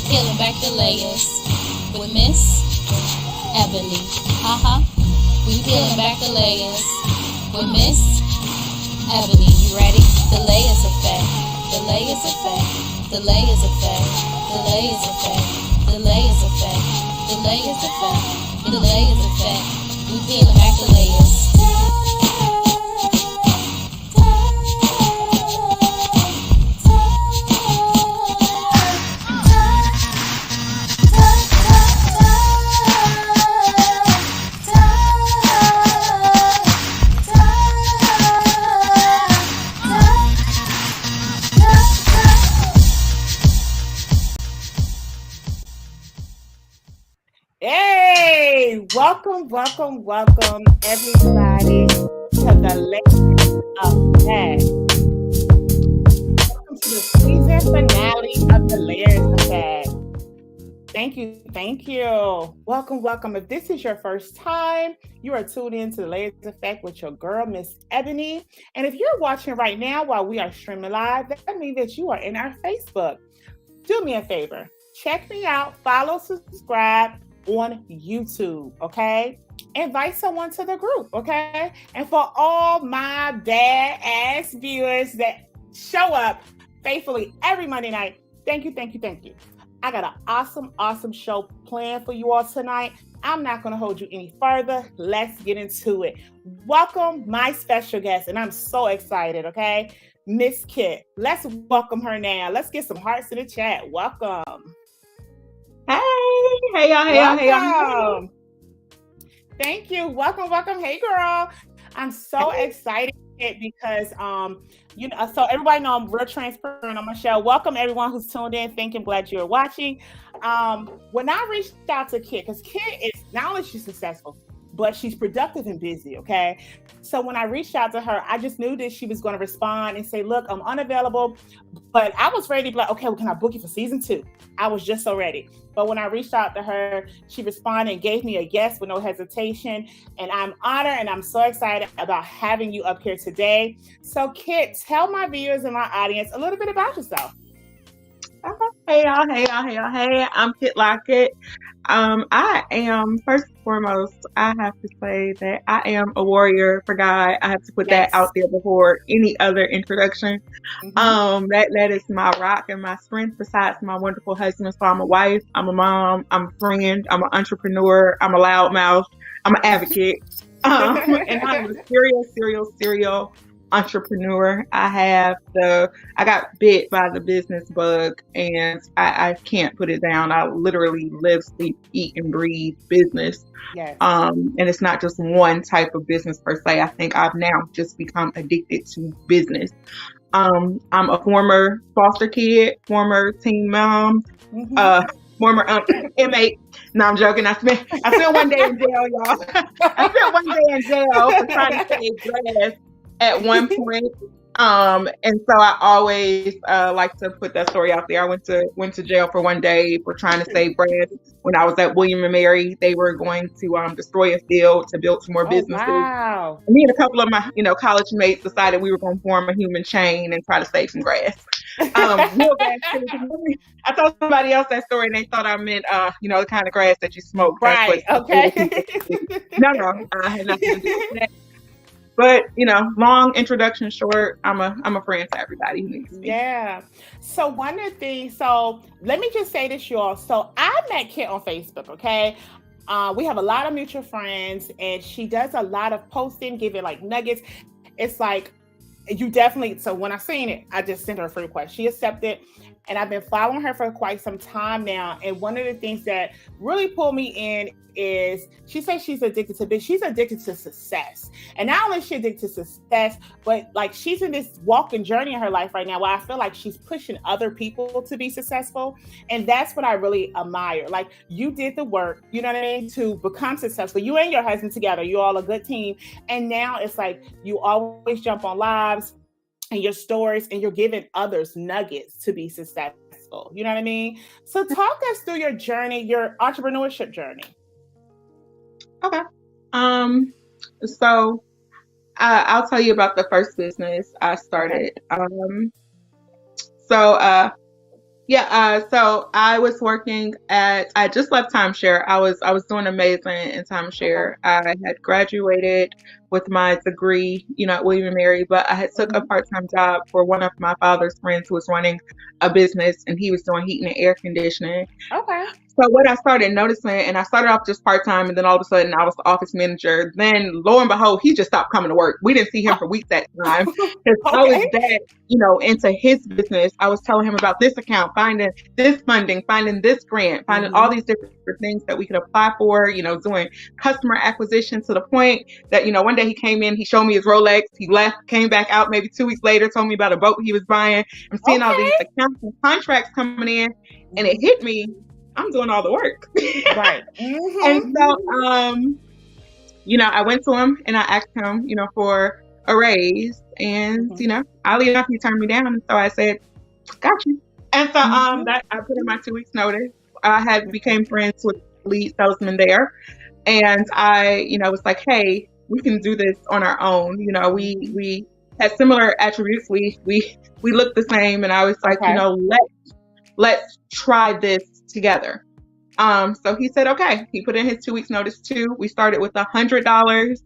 Peeling back the layers with Miss Ebony. We peeling back the layers with Miss Ebony. You ready? The layers effect. The layers effect. The layers effect. The layers effect. The layers effect. The layers effect. The layers effect. We peeling back the layers. Hey, welcome, everybody to the Layers Effect. Welcome to the season finale of the Layers Effect. Thank you. Welcome. If this is your first time, you are tuned in to the Layers Effect with your girl, Miss Ebony. And if you're watching right now while we are streaming live, that means that you are in our Facebook. Do me a favor, check me out, follow, subscribe on YouTube, okay? Invite someone to the group, okay? And for all my badass viewers that show up faithfully every Monday night, thank you. I got an awesome show planned for you all tonight. I'm not going to hold you any further. Let's get into it. Welcome my special guest, and I'm so excited, okay? Miss Kit. Let's welcome her now. Let's get some hearts in the chat. Welcome. Hey y'all. Thank you. Welcome. Hey girl. I'm so excited because so everybody know I'm real transparent on my show. Welcome everyone who's tuned in. Thank you. Glad you're watching. When I reached out to Kit, because Kit is not only she's successful, but she's productive and busy, okay? So when I reached out to her, I just knew that she was going to respond and say, look, I'm unavailable, but I was ready to be like, okay, well, can I book you for season 2? I was just so ready. But when I reached out to her, she responded and gave me a yes with no hesitation. And I'm honored and I'm so excited about having you up here today. So Kit, tell my viewers and my audience a little bit about yourself. Hey y'all. I'm Kit Lockett. I am, first and foremost, I have to say that I am a warrior for God. I have to put that out there before any other introduction. That is my rock and my strength besides my wonderful husband. So I'm a wife, I'm a mom, I'm a friend, I'm an entrepreneur, I'm a loudmouth, I'm an advocate. And I'm a serial entrepreneur. I got bit by the business bug and I can't put it down. I literally live, sleep, eat, and breathe business. Yes. And it's not just one type of business per se. I think I've now just become addicted to business. I'm a former foster kid, former teen mom, former inmate. No, I'm joking. I spent one day in jail, y'all. I spent one day in jail for trying to save grass at one point. And so I always like to put that story out there. I went to jail for one day for trying to save grass. When I was at William and Mary, they were going to destroy a field to build some more businesses. Wow. Me and a couple of my college mates decided we were going to form a human chain and try to save some grass. Real grass. I told somebody else that story and they thought I meant the kind of grass that you smoke. Right. Okay. No, I had nothing to do with that. But long introduction short, I'm a friend to everybody who needs me. Yeah. So one of the things, so let me just say this, y'all. So I met Kit on Facebook, okay? We have a lot of mutual friends, and she does a lot of posting, giving like nuggets. It's like you definitely. So when I seen it, I just sent her a friend request. She accepted, and I've been following her for quite some time now. And one of the things that really pulled me in is she says she's addicted to business. She's addicted to success. And not only is she addicted to success, but like she's in this walking journey in her life right now where I feel like she's pushing other people to be successful. And that's what I really admire. Like you did the work, you know what I mean, to become successful. You and your husband together, you're all a good team. And now it's like you always jump on lives and your stories and you're giving others nuggets to be successful. You know what I mean? So talk us through your journey, your entrepreneurship journey. Okay. So I'll tell you about the first business I started. Okay. Yeah, so I was working I just left timeshare. I was doing amazing in Okay. timeshare. I had graduated with my degree, at William and Mary, but I had took a Mhm. part-time job for one of my father's friends who was running a business, and he was doing heating and air conditioning. Okay. So what I started noticing, and I started off just part time, and then all of a sudden I was the office manager. Then lo and behold, he just stopped coming to work. We didn't see him for weeks at a time because I was Okay. that, into his business. I was telling him about this account, finding this funding, finding this grant, finding all Mhm. these different things that we could apply for. Doing customer acquisition to the point that one day he came in, he showed me his Rolex, he left, came back out maybe 2 weeks later, told me about a boat he was buying. I'm seeing all these Okay. accounts and contracts coming in, and it Mhm. hit me. I'm doing all the work. Right. And Mhm. so, I went to him and I asked him, for a raise. And, Mhm. oddly enough, he turned me down. And so I said, got you. And so Mhm. that I put in my 2 weeks notice. I had Okay. became friends with the lead salesman there. And I, was like, hey, we can do this on our own. Mhm. We had similar attributes. We looked the same. And I was like, Okay. let's try this together. So he said, okay. He put in his 2 weeks notice too. We started with $100,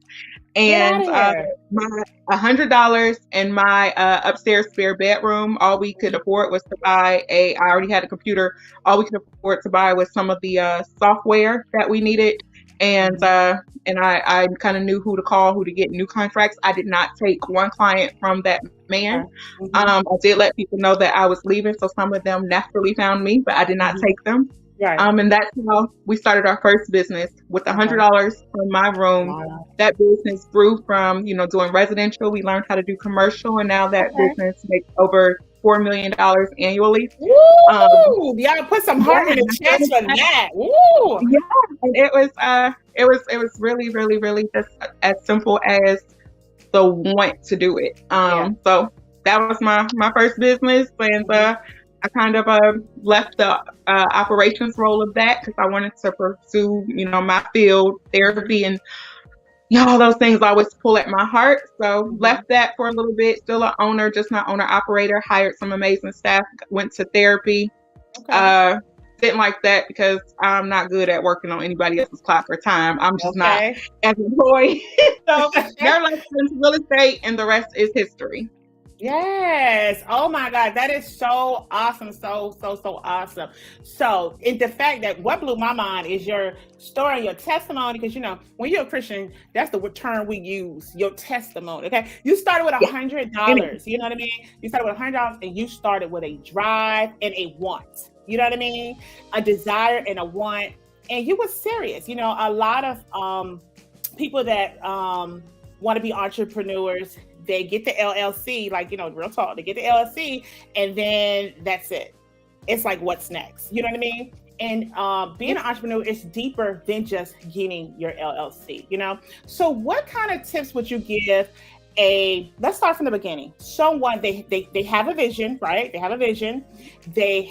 Get out and of here. my $100 in my upstairs spare bedroom. All we could afford was to buy I already had a computer. All we could afford to buy was some of the software that we needed. And Mhm. I kind of knew who to call, who to get new contracts. I did not take one client from that man. Okay. Mhm. I did let people know that I was leaving, so some of them naturally found me, but I did not Mhm. take them. Right. And that's how we started our first business with Okay. $100 from my room. Wow. That business grew from, doing residential. We learned how to do commercial, and now that Okay. business makes over $4 million annually. Um, Woo! Y'all put some yeah, heart in the I chest started for that. that. Woo! Yeah, and it was really, really, really just as simple as the want to do it. Yeah. So that was my first business, and Mhm. I kind of left the operations role of that because I wanted to pursue, my field, Mhm. therapy, and all those things always pull at my heart. So Mhm. left that for a little bit. Still an owner, just not owner operator. Hired some amazing staff. Went to therapy. Okay. Uh, didn't like that because I'm not good at working on anybody else's clock or time. I'm just not Okay. as an employee. So never left into real estate, and the rest is history. Yes. Oh my God. That is so awesome. So, so, so awesome. So, the fact that what blew my mind is your story and your testimony. Because, when you're a Christian, that's the term we use, your testimony. Okay. You started with Yeah. Anyway, $100. You know what I mean? You started with $100 and you started with a drive and a want. You know what I mean? A desire and a want. And you were serious. A lot of people that want to be entrepreneurs, they get the LLC, like, real talk, they get the LLC, and then that's it. It's like, what's next? You know what I mean? And being an entrepreneur is deeper than just getting your LLC. So what kind of tips would you give let's start from the beginning. Someone, they have a vision, right? They have a vision. They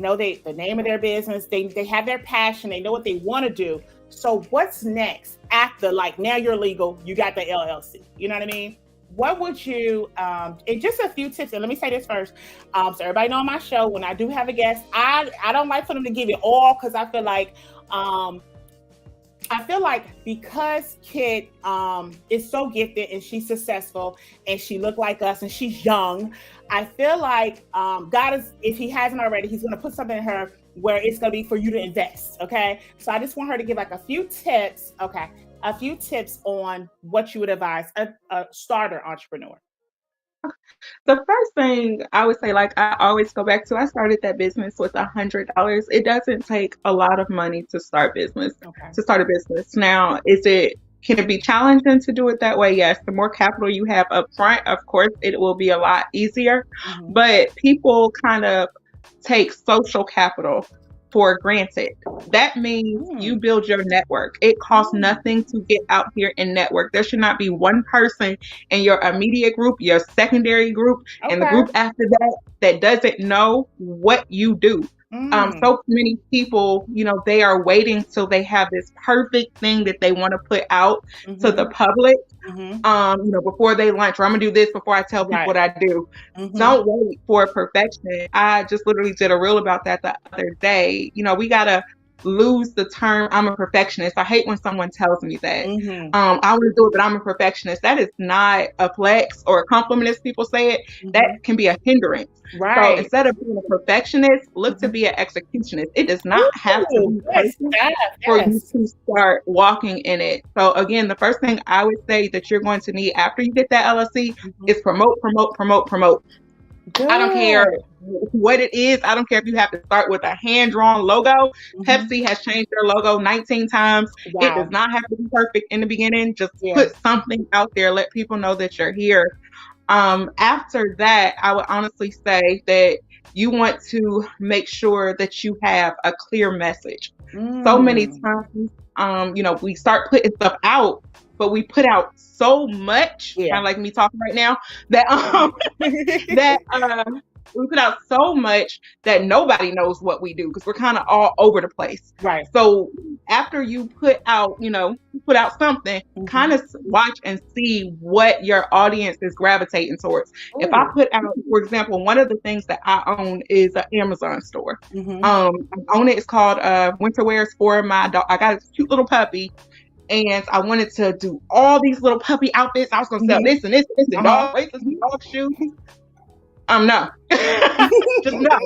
know the name of their business. They have their passion. They know what they want to do. So what's next after, like, now you're legal, you got the LLC, you know what I mean? What would you, and just a few tips, and let me say this first. So everybody know on my show, when I do have a guest, I don't like for them to give it all, because um, I feel like because Kit is so gifted and she's successful and she looked like us and she's young, I feel like God is, if he hasn't already, he's going to put something in her where it's going to be for you to invest. Okay. So I just want her to give like a few tips. Okay. A few tips on what you would advise a starter entrepreneur. the first thing I would say, like I always go back to, I started that business with $100. It doesn't take a lot of money to start Okay. a business. Now, can it be challenging to do it that way? Yes. The more capital you have up front, of course, it will be a lot easier. Hmm. But people kind of take social capital for granted. That means you Mm. build your network. It costs Mm. nothing to get out here and network. There should not be one person in your immediate group, your secondary group, and the Okay. group after that that doesn't know what you do. So many people, they are waiting till they have this perfect thing that they want to put out to the public, before they launch, or I'm gonna do this before I tell people what I do. Don't wait for perfection. I just literally did a reel about that the other day. We gotta lose the term I'm a perfectionist. I hate when someone tells me that. I want to do it, but I'm a perfectionist. That is not a flex or a compliment, as people say it. That can be a hindrance. Right. So instead of being a perfectionist, look to be an executionist. It does not have to be perfect for you to start walking in it. So again, the first thing I would say that you're going to need after you get that LLC is promote. Good. I don't care what it is. I don't care if you have to start with a hand-drawn logo. Pepsi has changed their logo 19 times. Wow. It does not have to be perfect in the beginning. Just put something out there. Let people know that you're here. After that, I would honestly say that you want to make sure that you have a clear message. So many times, we start putting stuff out, but we put out so much, kind of like me talking right now, that we put out so much that nobody knows what we do because we're kind of all over the place. Right. So after you put out something, kind of watch and see what your audience is gravitating towards. If I put out, for example, one of the things that I own is an Amazon store. I own it. It's called Winter Wears for my dog. I got a cute little puppy. And I wanted to do all these little puppy outfits. I was going to sell this and this and this and dog races and dog shoes. No. Just no.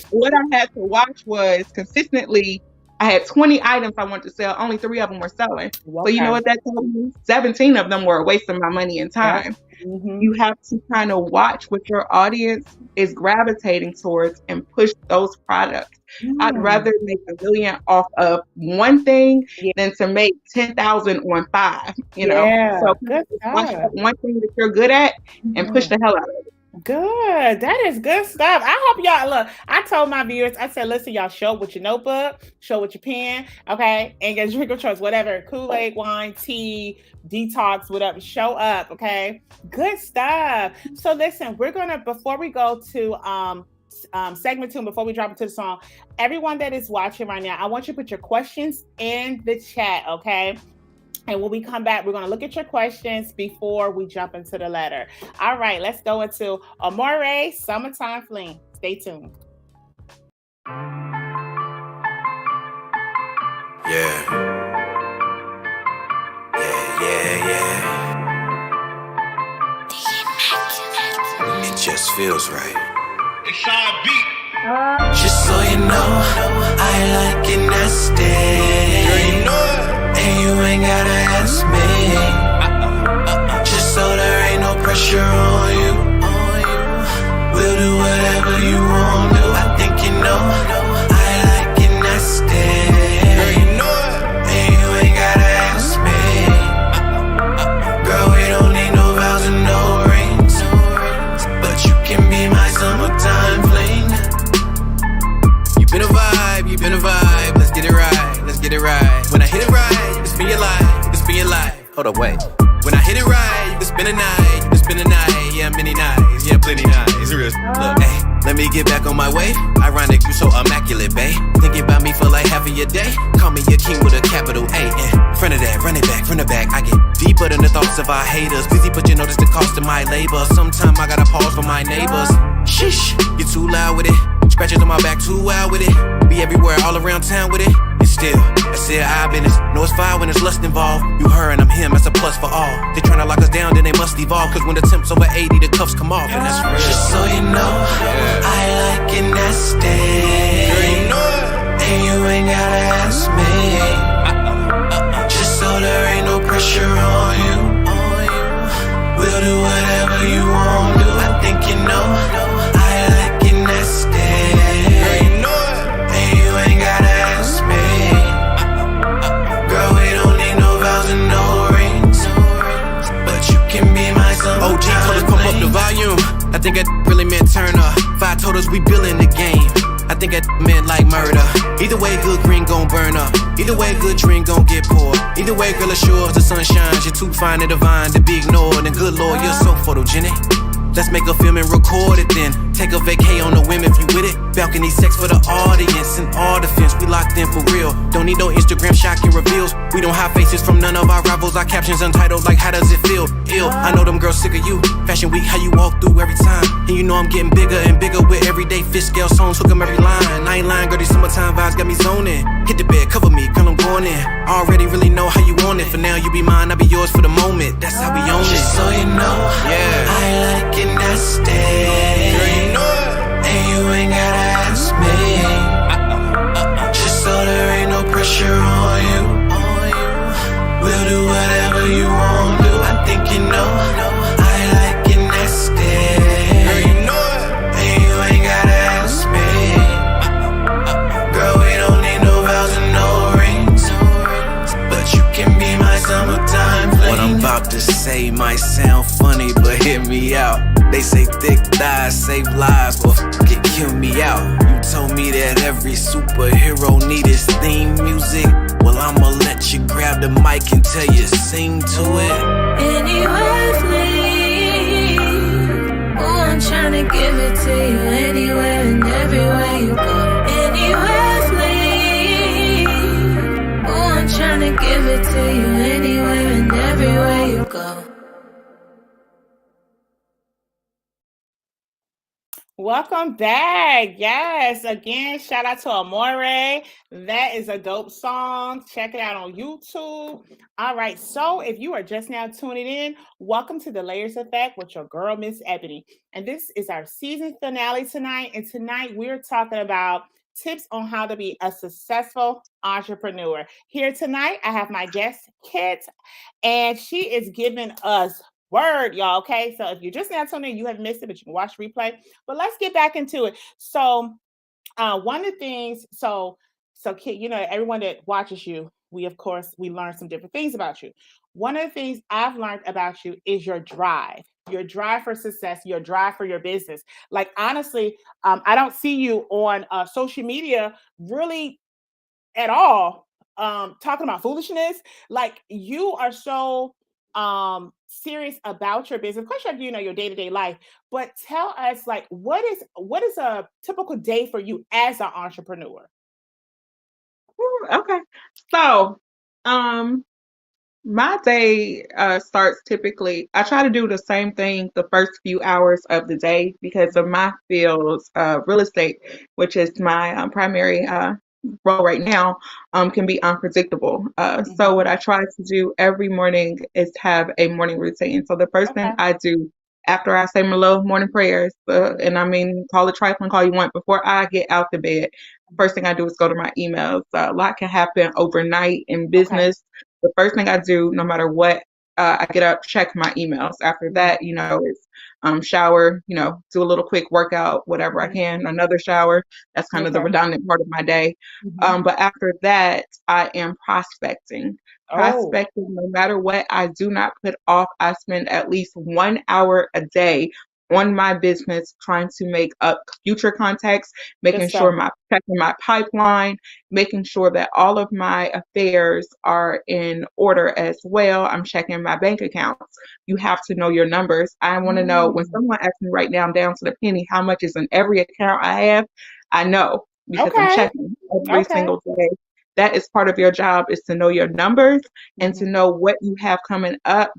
What I had to watch was consistently, I had 20 items I wanted to sell. Only 3 of them were selling. So you know what that told me? 17 of them were a waste of my money and time. You have to kind of watch what your audience is gravitating towards and push those products. I'd rather make $1 million off of one thing than to make 10,000 on 5. So watch one thing that you're good at and push the hell out of it. Good. That is good stuff. I hope y'all look. I told my viewers, I said, listen, y'all, show up with your notebook, show up with your pen, okay, and get drink of choice, whatever, Kool-Aid, wine, tea, detox, whatever. Show up, okay. Good stuff. So listen, we're gonna, before we go to segment 2, before we drop into the song, everyone that is watching right now, I want you to put your questions in the chat, okay? And when we come back, we're going to look at your questions before we jump into the letter. All right, let's go into Amore, Summertime Fling. Stay tuned. It just feels right. It's Sean Beat. Just so you know, I like it nasty. Girl, you know it. And you ain't gotta ask me. Just so there ain't no pressure on you. We'll do whatever you want to. I think you know, I like it nasty. Girl, you know it. And you ain't gotta ask me. Girl, we don't need no vows and no rings, but you can be my summertime fling. You been a vibe, let's get it right, When I hit it right, it's been your life, Hold up, wait. When I hit it right, you can spend a night, yeah, many nights, yeah, plenty nights. Look, hey, let me get back on my way. Ironic, you so immaculate, babe. Thinking about me for like half of your day. Call me your king with a capital A, and front of that, run it back. I get deeper than the thoughts of our haters. Busy, but you notice the cost of my labor. Sometimes I gotta pause for my neighbors. Sheesh, you too loud with it. Scratches on my back, too wild with it. Be everywhere, all around town with it. And still, I said I've been this. Know it's fire when there's lust involved. You her and I'm him, that's a plus for all. They tryna lock us down, then they must evolve. Cause when the temp's over 80, the cuffs come off. And that's real. Just so you know, I like it nasty. Girl, you know it. And you ain't gotta ask me. Just so there ain't no pressure on you. We'll do whatever you want to. I think you know, I like it nasty. Girl, you know it. And you ain't gotta ask me. Girl, we don't need no vows and no rings, but you can be my summertime. OG told us pump up the volume. I think that really meant turn up. 5 told us we building the game. I think that meant like murder. Either way, good green gon' burn up. Either way, good drink gon' get poured. Either way, girl, assures the sun shines. You're too fine and divine to be ignored. And good Lord, you're so photogenic. Let's make a film and record it then. Take a vacay on the whim if you with it. Balcony sex for the audience and all defense. We locked in for real. Don't need no Instagram shocking reveals. We don't hide faces from none of our rivals. Our captions untitled like how does it feel? Ill. I know them girls sick of you. Fashion week, how you walk through every time. And you know I'm getting bigger and bigger with everyday fish scale songs. Hook 'em every line. I ain't lying, girl, these summertime vibes got me zoning. Hit the bed, cover me, girl, I'm going in. I already really know how you want it. For now, you be mine, I'll be yours for the moment. That's how we own it. Just so you know, Yeah. I like it nasty. Girl, you know it. And you ain't gotta ask me. Just so there ain't no pressure on you. We'll do whatever you want to. I think you know, I like it nasty. Girl, you know it. And you ain't gotta ask me. Girl, we don't need no vows and no rings. But you can be my summertime fling. What I'm about to say might sound funny, but hear me out. They say thick thighs save lives, but f it, kill me out. You told me that every superhero need his theme music. Well, I'ma let you grab the mic and tell you sing to it. Anywhere, please. Oh, I'm tryna give it to you anywhere and everywhere you go. Anywhere, please. Oh, I'm tryna give it to you anywhere and everywhere you go. Welcome back. Yes, again, shout out to Amore. That is a dope song. Check it out on YouTube. All right, so if you are just now tuning in, welcome to the Layers Effect with your girl, Miss Ebony. And this is our season finale tonight. And tonight we're talking about tips on how to be a successful entrepreneur. Here tonight, I have my guest, Kit, and she is giving us word, y'all. Okay, so if you're just now tuning in, you have missed it, but you can watch the replay. But let's get back into it. So, one of the things, so Kit, you know, everyone that watches you, we learn some different things about you. One of the things I've learned about you is your drive for success, your drive for your business. Like honestly, I don't see you on social media really at all talking about foolishness. Like you are so serious about your business. Of course, you know your day-to-day life, but tell us like what is a typical day for you as an entrepreneur? Okay. So, my day starts typically, I try to do the same thing the first few hours of the day because of my fields, real estate, which is my primary role right now, can be unpredictable. So what I try to do every morning is have a morning routine. So the first thing I do after I say my little morning prayers, and I mean, call it trifling, call you want, before I get out the bed, first thing I do is go to my emails. A lot can happen overnight in business. The first thing I do, no matter what, I get up, check my emails. After that, you know, it's shower, you know, do a little quick workout, whatever I can, another shower. That's kind of the redundant part of my day. But after that, I am prospecting. Prospecting, no matter what, I do not put off. I spend at least 1 hour a day on my business trying to make up future contacts, making sure checking my pipeline, making sure that all of my affairs are in order as well. I'm checking my bank accounts. You have to know your numbers. I want to know when someone asks me right now down to the penny how much is in every account I have, I know because I'm checking every single day. That is part of your job, is to know your numbers and to know what you have coming up,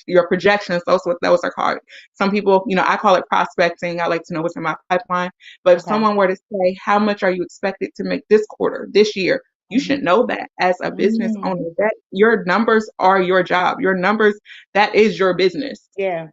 your projections, those are called. Some people, you know, I call it prospecting. I like to know what's in my pipeline. But if someone were to say, how much are you expected to make this quarter, this year? You should know that as a business owner, that your numbers are your job. Your numbers, that is your business. Yeah.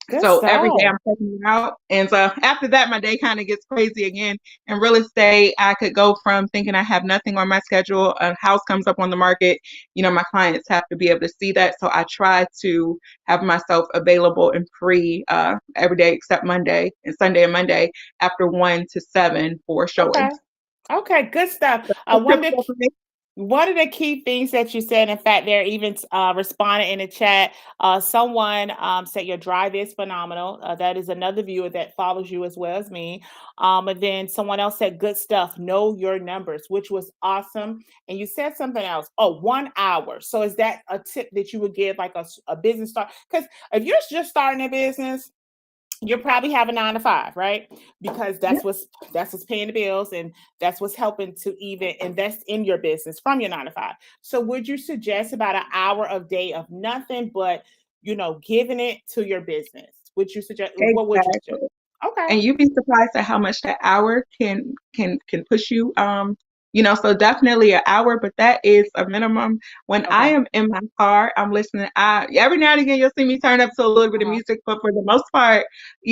Good so stuff. every day I'm checking it out. And so after that, my day kind of gets crazy again. In real estate, I could go from thinking I have nothing on my schedule, a house comes up on the market, you know, my clients have to be able to see that. So I try to have myself available and free every day except Monday and Sunday and Monday after 1 to 7 for showings. Okay, good stuff. One of the key things that you said, in fact, they're even responding in the chat. Someone said your drive is phenomenal. That is another viewer that follows you as well as me. And then someone else said, good stuff. Know your numbers, which was awesome. And you said something else. 1 hour. So is that a tip that you would give like a business start? Because if you're just starting a business, you're probably have a 9 to 5, right? Because Yeah, that's what's paying the bills, and that's what's helping to even invest in your business from your 9 to 5. So would you suggest about an hour of day of nothing but giving it to your business? Would you suggest what would you suggest? exactly. Okay. And you'd be surprised at how much that hour can push you. So definitely an hour, but that is a minimum. When I Okay. am in my car, I'm listening. I Every now and again you'll see me turn up to a little bit of Uh-huh. music, but for the most part,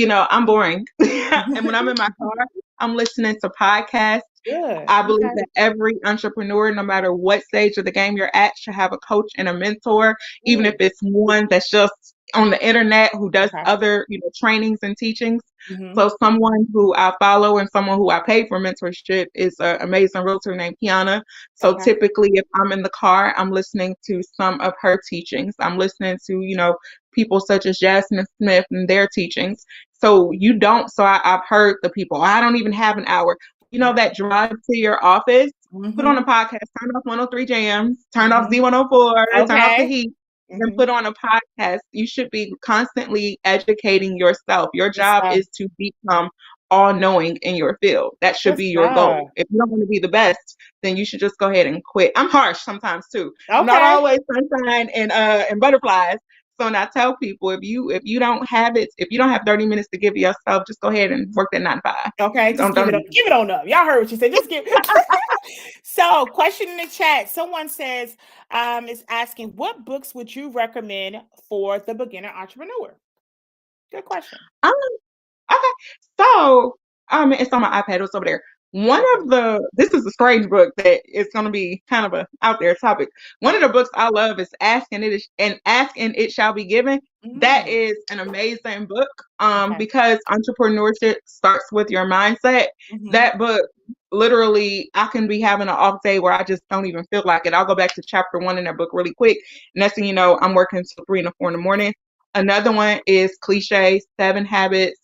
I'm boring. And when I'm in my car, I'm listening to podcasts. Good. I believe Okay. that every entrepreneur, no matter what stage of the game you're at, should have a coach and a mentor, even if Good. it's one that's just on the internet who does Okay. other, trainings and teachings. Hmm. So someone who I follow and someone who I pay for mentorship is an amazing realtor named Kiana. So Okay. typically, if I'm in the car, I'm listening to some of her teachings. I'm listening to, people such as Jasmine Smith and their teachings. So you don't. So I've heard the people. I don't even have an hour. That drive to your office, put on a Hmm. podcast, turn off 103 Jams, turn off Hmm. Z104, turn off the Okay. heat, and Hmm. put on a podcast. You should be constantly educating yourself. Your Yes, job sir. is to become all knowing in your field. That should Yes, be your sir. goal. If you don't want to be the best, then you should just go ahead and quit. I'm harsh sometimes too. I'm not Okay. always sunshine and butterflies. So when I tell people, if you don't have 30 minutes to give yourself, just go ahead and work that 9 to 5. Okay, just Don't give it don't up. Give it on up. Y'all heard what she said. Just give. So, question in the chat. Someone says, is asking, what books would you recommend for the beginner entrepreneur? Good question. um, okay. So it's on my iPad, it's over there. Okay. This is a strange book that is going to be kind of a out there topic. One of the books I love is Ask and It Shall Be Given. That Mm, is an amazing book. okay. Because entrepreneurship starts with your mindset. Hmm. That book, literally, I can be having an off day where I just don't even feel like it. I'll go back to chapter 1 in that book really quick. Next thing you know, I'm working till 3 and 4 in the morning. Another one is Cliche 7 Habits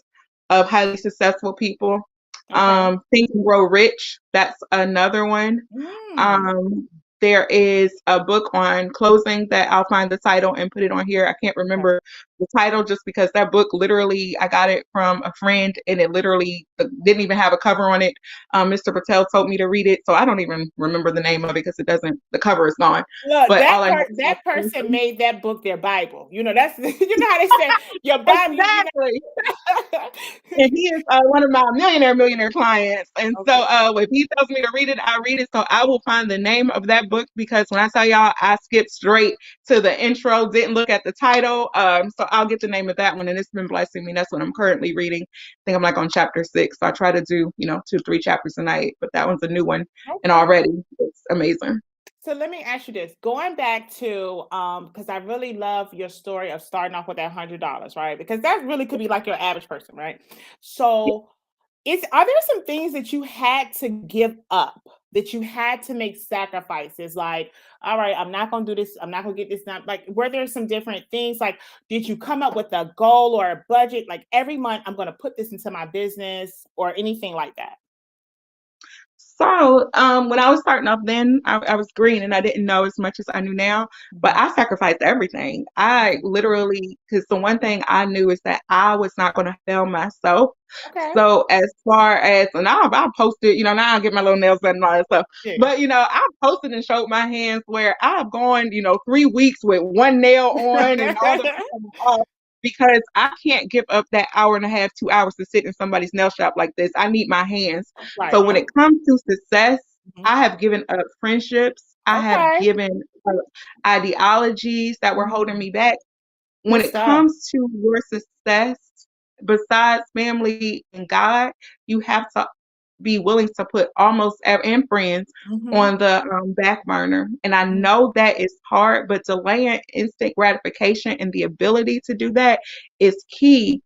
of Highly Successful People. Okay. Think and Grow Rich. That's another one. Mm, Um, there is a book on closing that I'll find the title and put it on here. I can't okay. remember the title just because that book literally, I got it from a friend and it literally didn't even have a cover on it. Mr. Patel told me to read it, so I don't even remember the name of it because the cover is gone. Look, But all I know is that person that made that book their Bible. That's how they say your Bible. exactly. And he is one of my millionaire clients. And so Okay. if he tells me to read it, I read it. So I will find the name of that book because when I tell y'all, I skipped straight to the intro, didn't look at the title. So I'll get the name of that one. And it's been blessing me. That's what I'm currently reading. I think I'm like on chapter 6. So I try to do, 2, 3 chapters a night. But that one's a new one. And Okay. already it's amazing. So let me ask you this. Going back to because I really love your story of starting off with that $100, right? Because that really could be like your average person, right? So are there some things that you had to give up, that you had to make sacrifices? Like, all right, I'm not gonna do this, I'm not gonna get this done. Like, were there some different things? Like, did you come up with a goal or a budget? Like every month I'm gonna put this into my business or anything like that? So, when I was starting off then, I was green and I didn't know as much as I knew now, but Mhm. I sacrificed everything. I literally, because the one thing I knew is that I was not going to fail myself. Okay. So as far as, and I'll post it, now I get my little nails done and all that stuff. Yeah. But, I posted and showed my hands where I've gone, 3 weeks with one nail on and all the off because I can't give up that hour and a half, 2 hours to sit in somebody's nail shop like this. I need my hands. Right. So when it comes to success, Mhm. I have given up friendships. I have Okay. given up ideologies that were holding Mm. me back. When Good it stuff. comes to your success, besides family and God, you have to be willing to put almost and friends Mhm. on the back burner. And I Mhm. know that is hard, but delaying instant gratification and the ability to do that is key.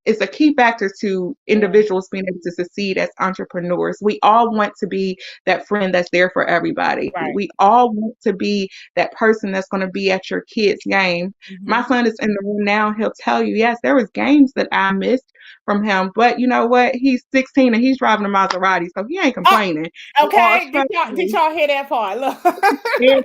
It's a key factor to Yeah. individuals being able to succeed as entrepreneurs. We all want to be that friend that's there for everybody. Right. We all want to be that person that's going to be at your kid's game. My Mhm. son is in the room now. He'll tell you, yes, there was games that I missed from him, but you know what? He's 16 and he's driving a Maserati, so he ain't Oh, complaining. okay. Did Trust y'all did me. y'all hear that part? Look. And,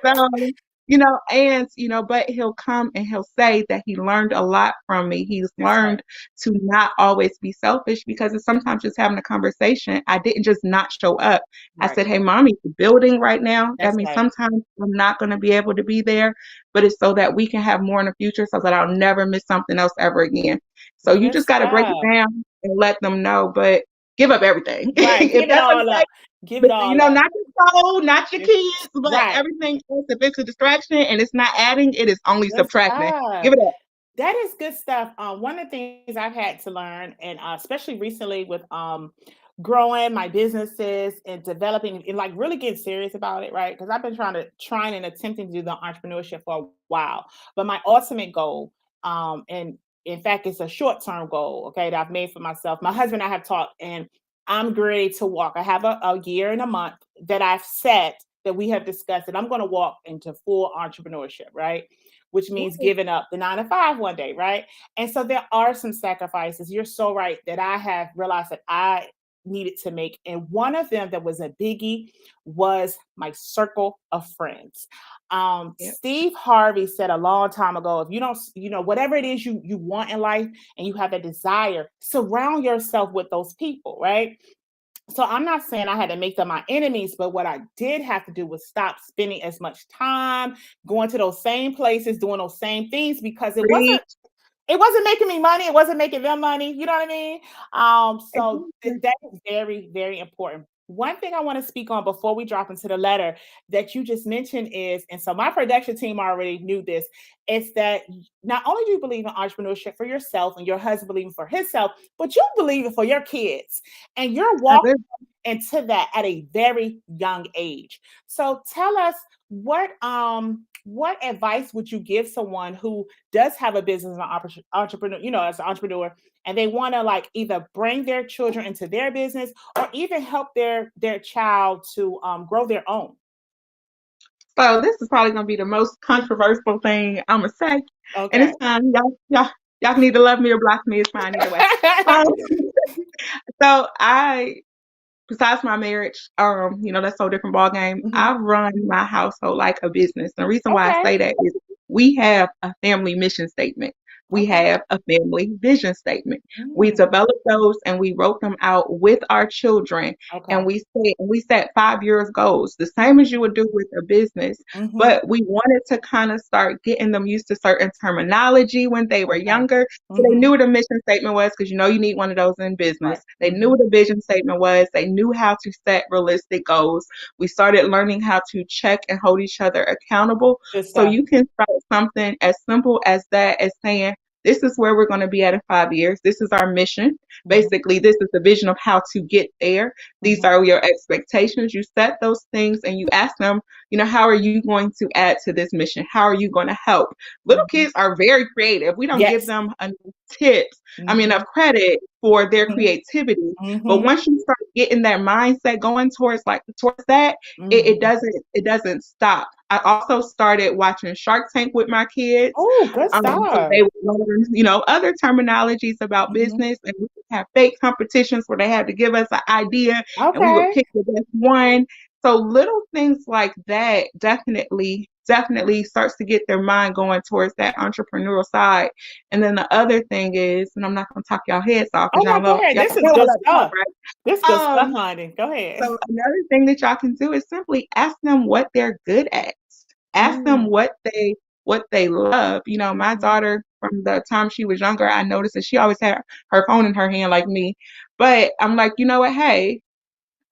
But he'll come and he'll say that he learned a lot from me. He's learned to not always be selfish, because it's sometimes just having a conversation. I didn't just not show up. I said, hey, mommy, the building right now. That means sometimes I'm not going to be able to be there, but it's so that we can have more in the future, so that I'll never miss something else ever again. So you just got to break it down and let them know, but give up everything. Right. Give it all up. Give it all up. Not your soul, not your kids, but everything else. If it's a distraction and it's not adding, it is only subtracting. Give it up. That is good stuff. One of the things I've had to learn, and especially recently with growing my businesses and developing and like really getting serious about it, right? Because I've been trying and attempting to do the entrepreneurship for a while. But my ultimate goal, and in fact, it's a short-term goal, okay, that I've made for myself. My husband and I have talked, and I'm ready to walk. I have a year and a month that I've set, that we have discussed, and I'm going to walk into full entrepreneurship, right? Which means giving up the 9-to-5 one day, right? And so there are some sacrifices. You're so right, that I have realized that I needed to make. And one of them that was a biggie was my circle of friends. Steve Harvey said a long time ago, if you don't, whatever it is you want in life and you have a desire, surround yourself with those people, right? So I'm not saying I had to make them my enemies, but what I did have to do was stop spending as much time going to those same places, doing those same things, because it wasn't making me money. It wasn't making them money. You know what I mean? So that is very, very important. One thing I want to speak on before we drop into the letter that you just mentioned is, and so my production team already knew this, is that not only do you believe in entrepreneurship for yourself and your husband believing for himself, but you believe it for your kids. And you're walking into that at a very young age. So tell us, what advice would you give someone who does have a business, an entrepreneur, as an entrepreneur, and they want to like either bring their children into their business or even help their child to grow their own? So this is probably going to be the most controversial thing I'm going to say. Okay. And it's fine. Y'all need to love me or block me. It's fine either way. So besides my marriage, that's so different ball game. I run my household like a business. And the reason why I say that is we have a family mission statement. We have a family vision statement. We developed those and we wrote them out with our children. And we set 5 years goals, the same as you would do with a business. But we wanted to kind of start getting them used to certain terminology when they were younger. So they knew what a mission statement was, because you need one of those in business. They knew what a vision statement was. They knew how to set realistic goals. We started learning how to check and hold each other accountable. So you can start something as simple as that, as saying, this is where we're going to be at in 5 years. This is our mission. Basically, this is the vision of how to get there. These are your expectations. You set those things and you ask them, how are you going to add to this mission? How are you going to help? Little kids are very creative. We don't give them enough tips, enough credit for their creativity. But once you start getting that mindset going towards that, it doesn't stop. I also started watching Shark Tank with my kids. Oh, good stuff. So they would learn, other terminologies about business, and we would have fake competitions where they had to give us an idea, and we would pick the best one. So little things like that definitely starts to get their mind going towards that entrepreneurial side. And then the other thing is, and I'm not going to talk y'all heads off. Go ahead. This is good stuff, right? This is good stuff, honey. Go ahead. So another thing that y'all can do is simply ask them what they're good at. Ask them what they love. My daughter, from the time she was younger, I noticed that she always had her phone in her hand like me. But I'm like, you know what? Hey,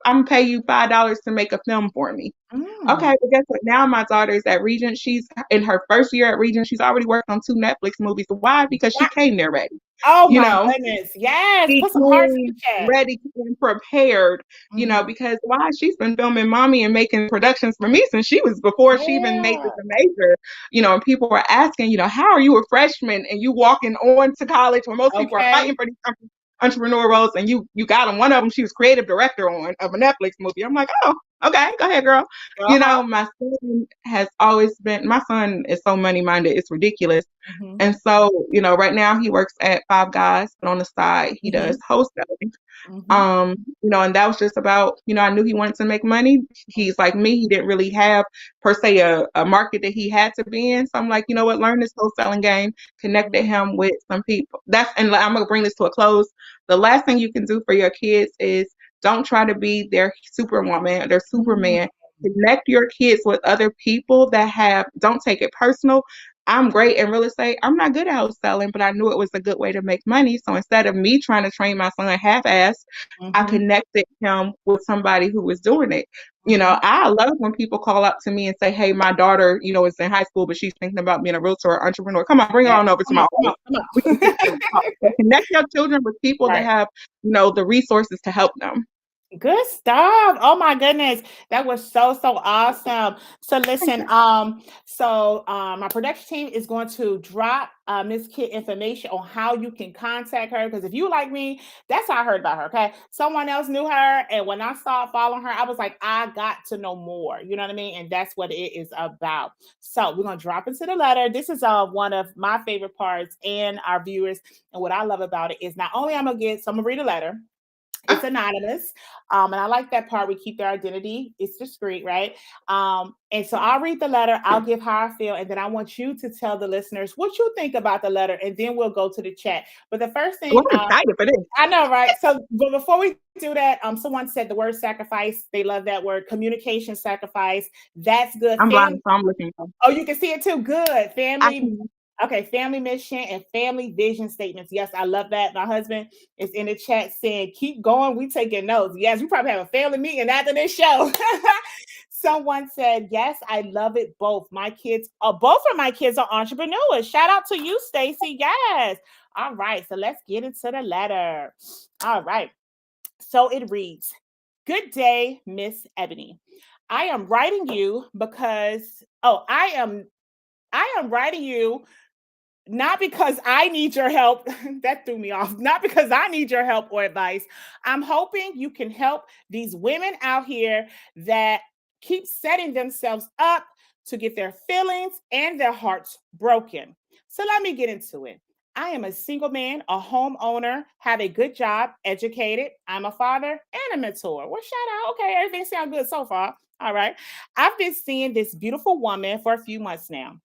I'm gonna pay you $5 to make a film for me. Okay, but guess what? Now my daughter is at Regent. She's in her first year at Regent. She's already worked on 2 Netflix movies. Why? Because she came there ready. Oh my goodness. Yes. Put some hearts in the chat. Ready and prepared, because why? She's been filming Mommy and making productions for me since she was before she even made this a major, and people were asking, how are you a freshman and you walking on to college when most people are fighting for these entrepreneur roles, and you got them. One of them, she was creative director of a Netflix movie. I'm like, oh, Okay, go ahead, girl. You Uh-huh. know, my son is so money minded, it's ridiculous. Mm-hmm. And so, right now he works at Five Guys, but on the side he does wholesaling. Mm-hmm. And that was just about, I knew he wanted to make money. He's like me, he didn't really have per se a market that he had to be in. So I'm like, you know what, learn this wholesaling game, connected him with some people. And I'm gonna bring this to a close. The last thing you can do for your kids is don't try to be their superwoman or their superman. Connect your kids with other people don't take it personal. I'm great in real estate. I'm not good at wholesaling, but I knew it was a good way to make money. So instead of me trying to train my son half-assed, I connected him with somebody who was doing it. I love when people call up to me and say, hey, my daughter, is in high school, but she's thinking about being a realtor or entrepreneur. Come on, bring her on over to my office. We can sit and talk. So connect your children with people that have, the resources to help them. Good stuff. Oh my goodness. That was so awesome. So listen, my production team is going to drop Miss Kit information on how you can contact her. Because if you like me, that's how I heard about her. Okay. Someone else knew her. And when I started following her, I was like, I got to know more. You know what I mean? And that's what it is about. So we're going to drop into the letter. This is one of my favorite parts and our viewers. And what I love about it is not only I'm going to read a letter. It's anonymous. And I like that part. We keep their identity. It's discreet, right? And so I'll read the letter. I'll give how I feel. And then I want you to tell the listeners what you think about the letter. And then we'll go to the chat. But the first thing I'm excited for this. I know, right? So but before we do that, someone said the word sacrifice. They love that word. Communication sacrifice. That's good. I'm blind, so I'm looking. Oh, you can see it too. Good. Family. Okay, family mission and family vision statements. Yes, I love that. My husband is in the chat saying, keep going. We taking notes. Yes, we probably have a family meeting after this show. Someone said, yes, I love it both. Both of my kids are entrepreneurs. Shout out to you, Stacy. Yes. All right, so let's get into the letter. All right. So it reads, good day, Miss Ebony. I am writing you because, I am writing you not because I need your help. That threw me off. Not because I need your help or advice. I'm hoping you can help these women out here that keep setting themselves up to get their feelings and their hearts broken. So let me get into it. I am a single man, a homeowner, have a good job, educated. I'm a father and a mentor. Well, shout out. Okay, everything sounds good so far. All right. I've been seeing this beautiful woman for a few months now.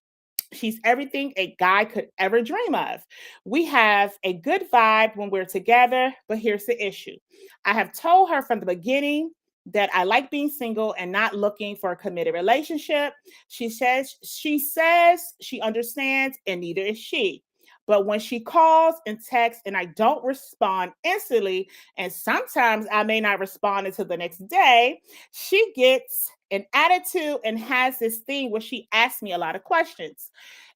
She's everything a guy could ever dream of. We have a good vibe when we're together, but here's the issue. I have told her from the beginning that I like being single and not looking for a committed relationship. She says she understands, and neither is she. But when she calls and texts and I don't respond instantly, and sometimes I may not respond until the next day, she gets an attitude and has this thing where she asks me a lot of questions.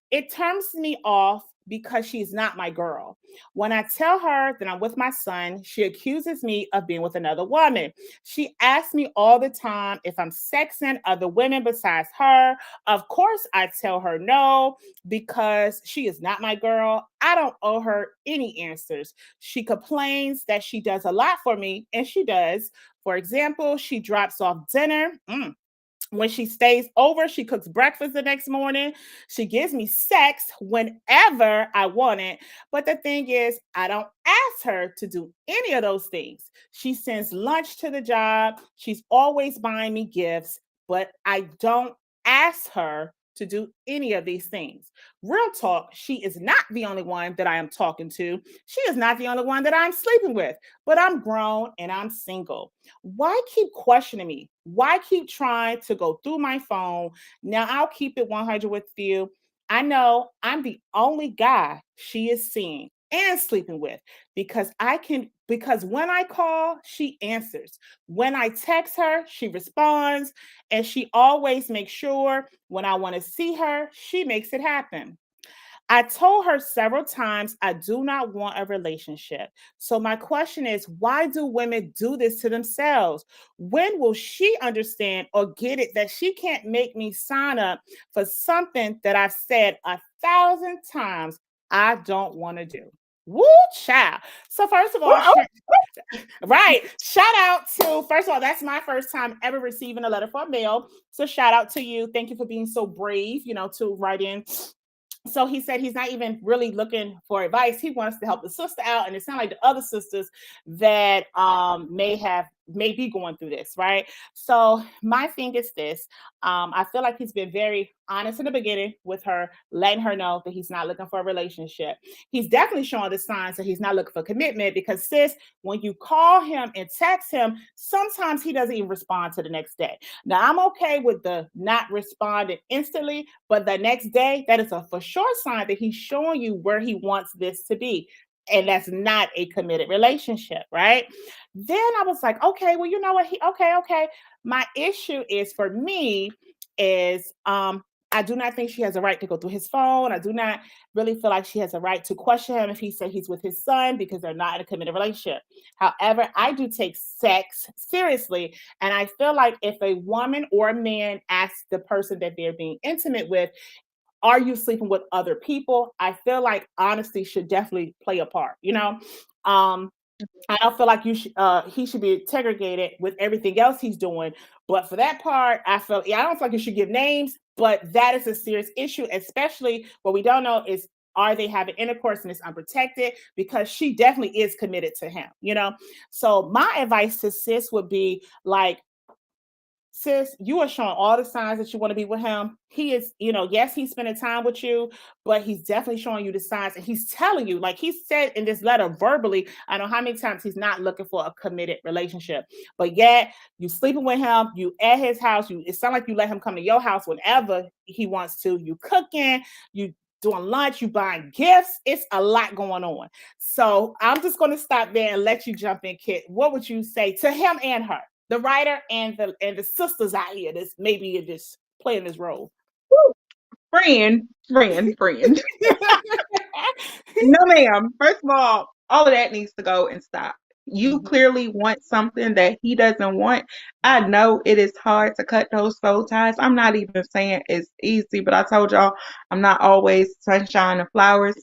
It turns me off because she's not my girl. When I tell her that I'm with my son, she accuses me of being with another woman. She asks me all the time if I'm sexing other women besides her. Of course, I tell her no because she is not my girl. I don't owe her any answers. She complains that she does a lot for me, and she does. For example, she drops off dinner. When she stays over, she cooks breakfast the next morning. She gives me sex whenever I want it. But the thing is, I don't ask her to do any of those things. She sends lunch to the job. She's always buying me gifts, but I don't ask her to do any of these things. Real talk, she is not the only one that I am talking to. She is not the only one that I'm sleeping with, but I'm grown and I'm single. Why keep questioning me? Why keep trying to go through my phone? Now I'll keep it 100 with you. I know I'm the only guy she is seeing and sleeping with because when I call, she answers. When I text her, she responds, and she always makes sure when I want to see her, she makes it happen. I told her several times I do not want a relationship. So my question is, why do women do this to themselves? When will she understand or get it that she can't make me sign up for something that I've said 1,000 times I don't want to do? Woo, child. So first of all, right. Shout out to, first of all, that's my first time ever receiving a letter from mail. So shout out to you. Thank you for being so brave, to write in. So he said he's not even really looking for advice. He wants to help the sister out. And it sounds like the other sisters that may be going through this, right? So my thing is this. I feel like he's been very honest in the beginning with her, letting her know that he's not looking for a relationship. He's definitely showing the signs that he's not looking for commitment, because sis, when you call him and text him, sometimes he doesn't even respond to the next day. Now, I'm okay with the not responding instantly, but the next day, that is a for sure sign that he's showing you where he wants this to be. And that's not a committed relationship, right? Then I was like, okay, well, you know what? Okay. My issue is, for me, is I do not think she has a right to go through his phone. I do not really feel like she has a right to question him if he said he's with his son, because they're not in a committed relationship. However, I do take sex seriously. And I feel like if a woman or a man asks the person that they're being intimate with, are you sleeping with other people? I feel like honesty should definitely play a part, I don't feel like he should be segregated with everything else he's doing. But for that part, I don't feel like you should give names, but that is a serious issue, especially what we don't know is, are they having intercourse and it's unprotected? Because she definitely is committed to him, So my advice to sis would be like, sis, you are showing all the signs that you want to be with him. He is, yes, he's spending time with you, but he's definitely showing you the signs, and he's telling you, like he said in this letter verbally, I know how many times he's not looking for a committed relationship, but yet you sleeping with him, you at his house, it sounds like you let him come to your house whenever he wants to, you cooking, you doing lunch, you buying gifts. It's a lot going on. So I'm just going to stop there and let you jump in, Kit. What would you say to him and her? The writer and the sisters out here that's maybe just playing this role. Friend. No, ma'am. First of all of that needs to go and stop. You clearly want something that he doesn't want. I know it is hard to cut those soul ties. I'm not even saying it's easy, but I told y'all I'm not always sunshine and flowers.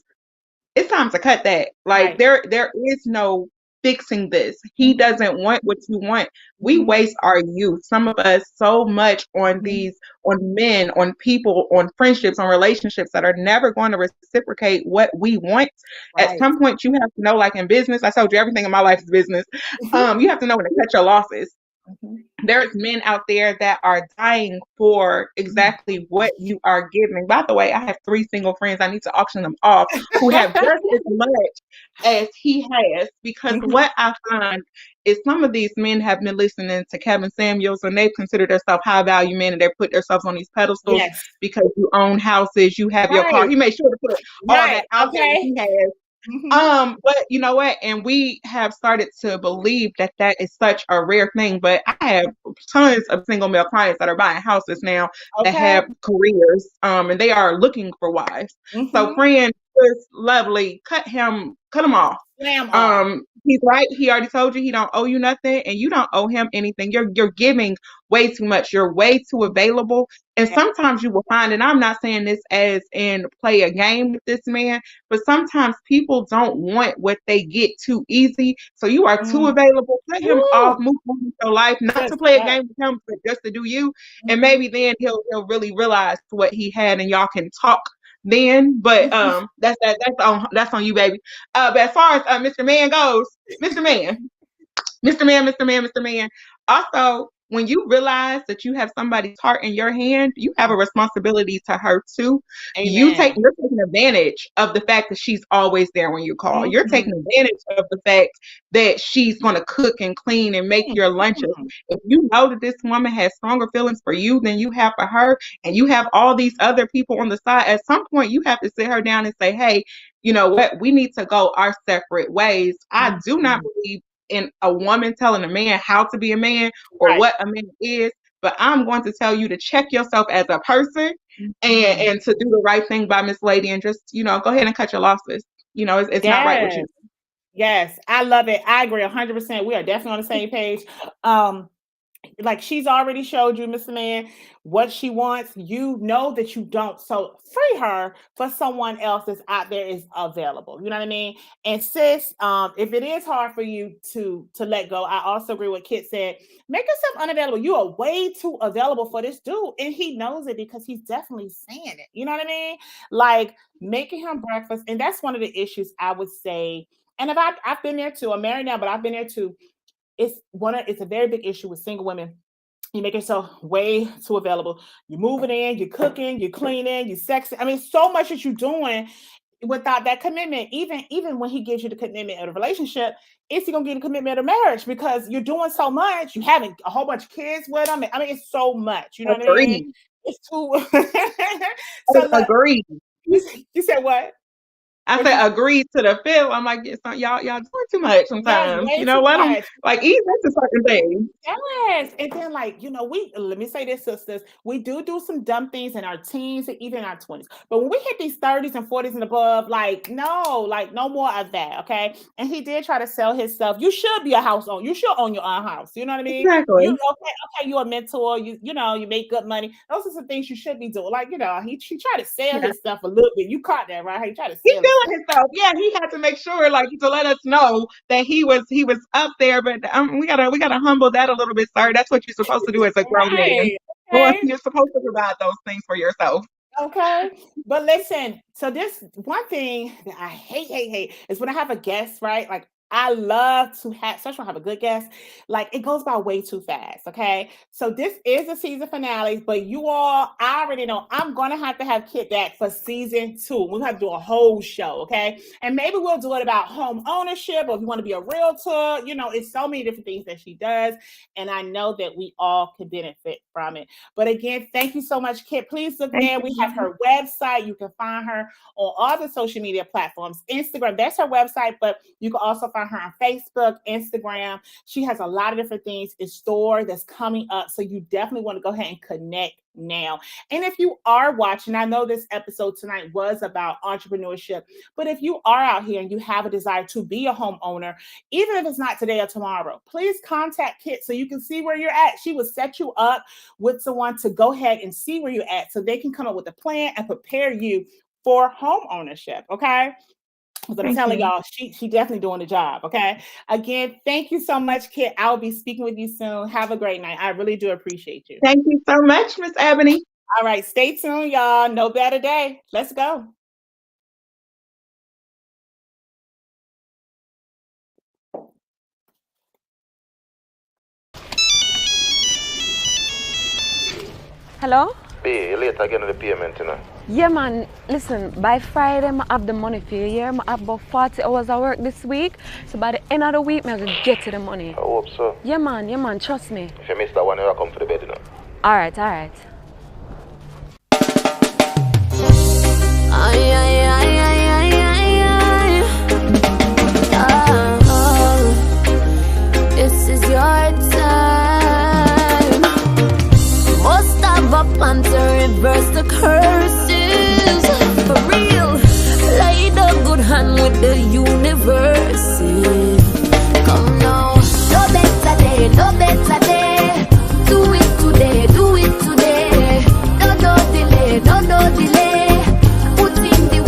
It's time to cut that. Like, right. There is no fixing this. He doesn't want what you want. We waste our youth, some of us, so much on men, on people, on friendships, on relationships that are never going to reciprocate what we want. Right. At some point, you have to know, like in business, I told you everything in my life is business. You have to know when to cut your losses. There's men out there that are dying for exactly what you are giving. By the way, I have 3 single friends. I need to auction them off who have just as much as he has, because what I find is some of these men have been listening to Kevin Samuels, and they've considered themselves high value men, and they put themselves on these pedestals because you own houses, you have your car. He made sure to put all that out there he has. But you know what? And we have started to believe that is such a rare thing. But I have tons of single male clients that are buying houses now that have careers, and they are looking for wives. So, friend, is lovely. Cut him off. He's right. He already told you he don't owe you nothing, and you don't owe him anything. You're giving way too much. You're way too available. And sometimes you will find, and I'm not saying this as in play a game with this man, but sometimes people don't want what they get too easy. So you are too available. Cut him off, move on with your life, not to play a game with him, but just to do you. And maybe then he'll really realize what he had, and y'all can talk then. But that's on you, baby. But as far as Mr. Man goes, Mr. Man. Also, when you realize that you have somebody's heart in your hand, you have a responsibility to her too. Amen. You're taking advantage of the fact that she's always there when you call. You're taking advantage of the fact that she's going to cook and clean and make your lunches. If you know that this woman has stronger feelings for you than you have for her, and you have all these other people on the side, at some point you have to sit her down and say, hey, you know what? We need to go our separate ways. I do not believe in a woman telling a man how to be a man or what a man is, but I'm going to tell you to check yourself as a person and to do the right thing by Miss Lady, and just, go ahead and cut your losses. It's not right with you. Yes, I love it. I agree 100%. We are definitely on the same page. Like she's already showed you, Mr. Man, what she wants. You know that you don't. So free her for someone else that's out there is available. You know what I mean? And sis, if it is hard for you to let go, I also agree with Kit said, make yourself unavailable. You are way too available for this dude. And he knows it because he's definitely saying it. You know what I mean? Like making him breakfast. And that's one of the issues I would say. And if I've been there too, I'm married now, but I've been there too. It's a very big issue with single women. You make yourself way too available. You're moving in, you're cooking, you're cleaning, you're sexy. I mean, so much that you're doing without that commitment. Even when he gives you the commitment of a relationship, is he gonna get a commitment of marriage? Because you're doing so much, you having a whole bunch of kids with him. I mean, it's so much. You know what I mean? It's too. So agreed. You said what? I said agree to the feel. I'm like, y'all doing too much sometimes. You know, let them like ease into certain things. Yes, and then like let me say this, sisters, we do some dumb things in our teens and even our 20s. But when we hit these 30s and 40s and above, no more of that. Okay. And he did try to sell his stuff. You should be a house owner. You should own your own house. You know what I mean? Exactly. Okay, you're a mentor. You make good money. Those are some things you should be doing. Like, he tried to sell his stuff a little bit. You caught that, right? He tried to sell himself. Yeah, he had to make sure, like, to let us know that he was up there. But we gotta humble that a little bit, sir. That's what you're supposed to do as a grown man. Okay. You're supposed to provide those things for yourself. Okay, but listen. So this one thing that I hate is when I have a guest, right? Like I love to have, especially when I have a good guest, like it goes by way too fast. Okay, so this is the season finale, but I already know I'm gonna have to have Kit back for season 2. We'll have to do a whole show, okay? And maybe we'll do it about home ownership, or if you want to be a realtor. It's so many different things that she does, and I know that we all can benefit from it. But again, thank you so much, Kit. Please look there. We have her website. You can find her on all the social media platforms. Instagram, that's her website, but you can also find her on Facebook, Instagram. She has a lot of different things in store that's coming up. So you definitely want to go ahead and connect now. And if you are watching, I know this episode tonight was about entrepreneurship, but if you are out here and you have a desire to be a homeowner, even if it's not today or tomorrow, please contact Kit so you can see where you're at. She will set you up with someone to go ahead and see where you're at so they can come up with a plan and prepare you for home ownership. Okay. Because I'm telling y'all, she definitely doing the job. Okay. Again, thank you so much, Kit. I'll be speaking with you soon. Have a great night. I really do appreciate you. Thank you so much, Miss Ebony. All right. Stay tuned, y'all. No better day. Let's go. Hello? B, you later getting the payment, you know? Yeah, man. Listen, by Friday, I have the money for you. Yeah, I have about 40 hours of work this week. So by the end of the week, I'm going to get to the money. I hope so. Yeah, man. Trust me. If you miss that one, you'll come for the bed, you know? All right. This is your time. Must have a plan to reverse the curses. For real, lay the good hand with the universe. Come now, no better day. Do it today. No delay. Put in the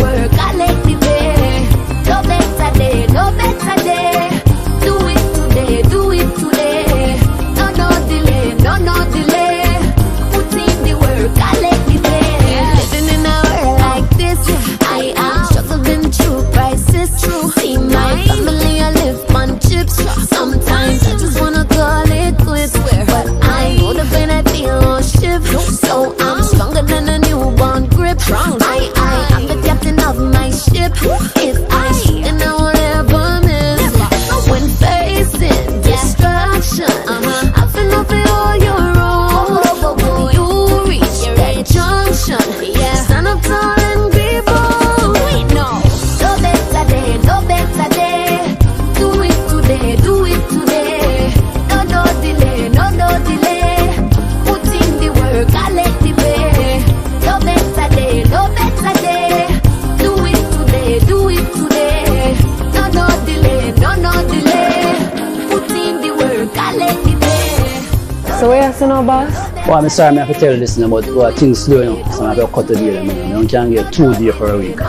So what you say now, boss? Well, I'm sorry, I have to tell you this about things slow, you know. So I have to cut the deal. I can't get 2 days for a week.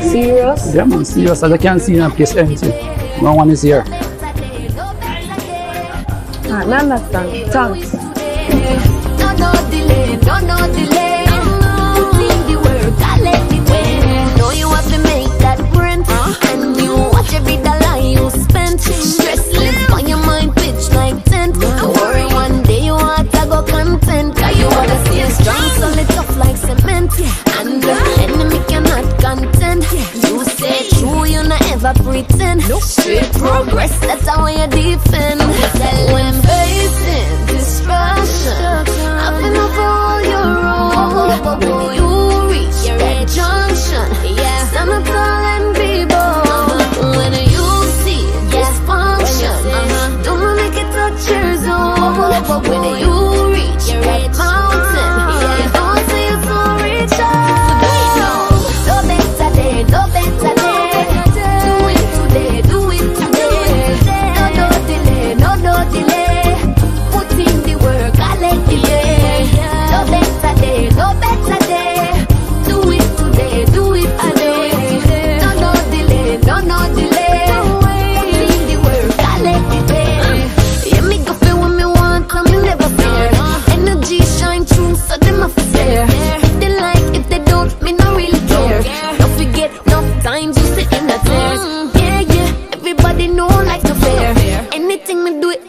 Serious? Yeah, man, serious. As I can see, the place empty. No one is here. Alright, I understand. Thanks. No delay, no delay. Put in the work, I let it win. Know you have to make that rent, and you watch every dollar you spend. Stressless on your mind, pitch like tent. Don't worry, one day you want to go content. Cause you wanna see a strong, solid, tough like cement. And the enemy cannot contend. You say true, you not ever pretend. Straight progress, that's how you defend. When facing destruction, I've been over all your road. When you reach that junction, stand up tall and be bold. When you see dysfunction, don't make it touch your zone. When you reach that mountain, don't say you so reach out. No better day, no better day. Do it today, do it today. No delay, no delay. Put in the work, I let the day. No better day, no better day. Do it today, do it today. No delay, no delay. Put in the work, I let the day. Yeah, me go feel what me want, and me never fear. Energy shine through, so them have to stare. If they like, if they don't, me not really care. Don't forget, no times you sit in the tears. Yeah, everybody know like to fair. Anything me do it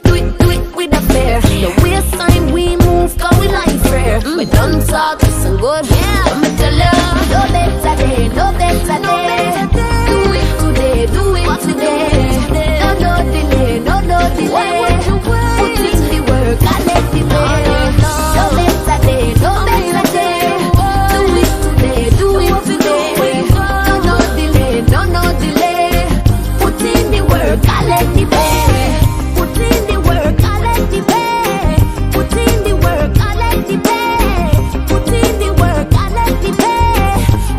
with a fair. The way sign we move, cause we like fair. We don't talk, listen good. Let me tell you, no better day, no better day. Do it today, do it today. No delay, no delay. Put in the work, I let the day. No better day, no better day. Do it today, do it today. No delay, no delay. Put in the work, I let the day. Put in the work, I let the day. Put in the work, I let the day. Put in the work, I let the day.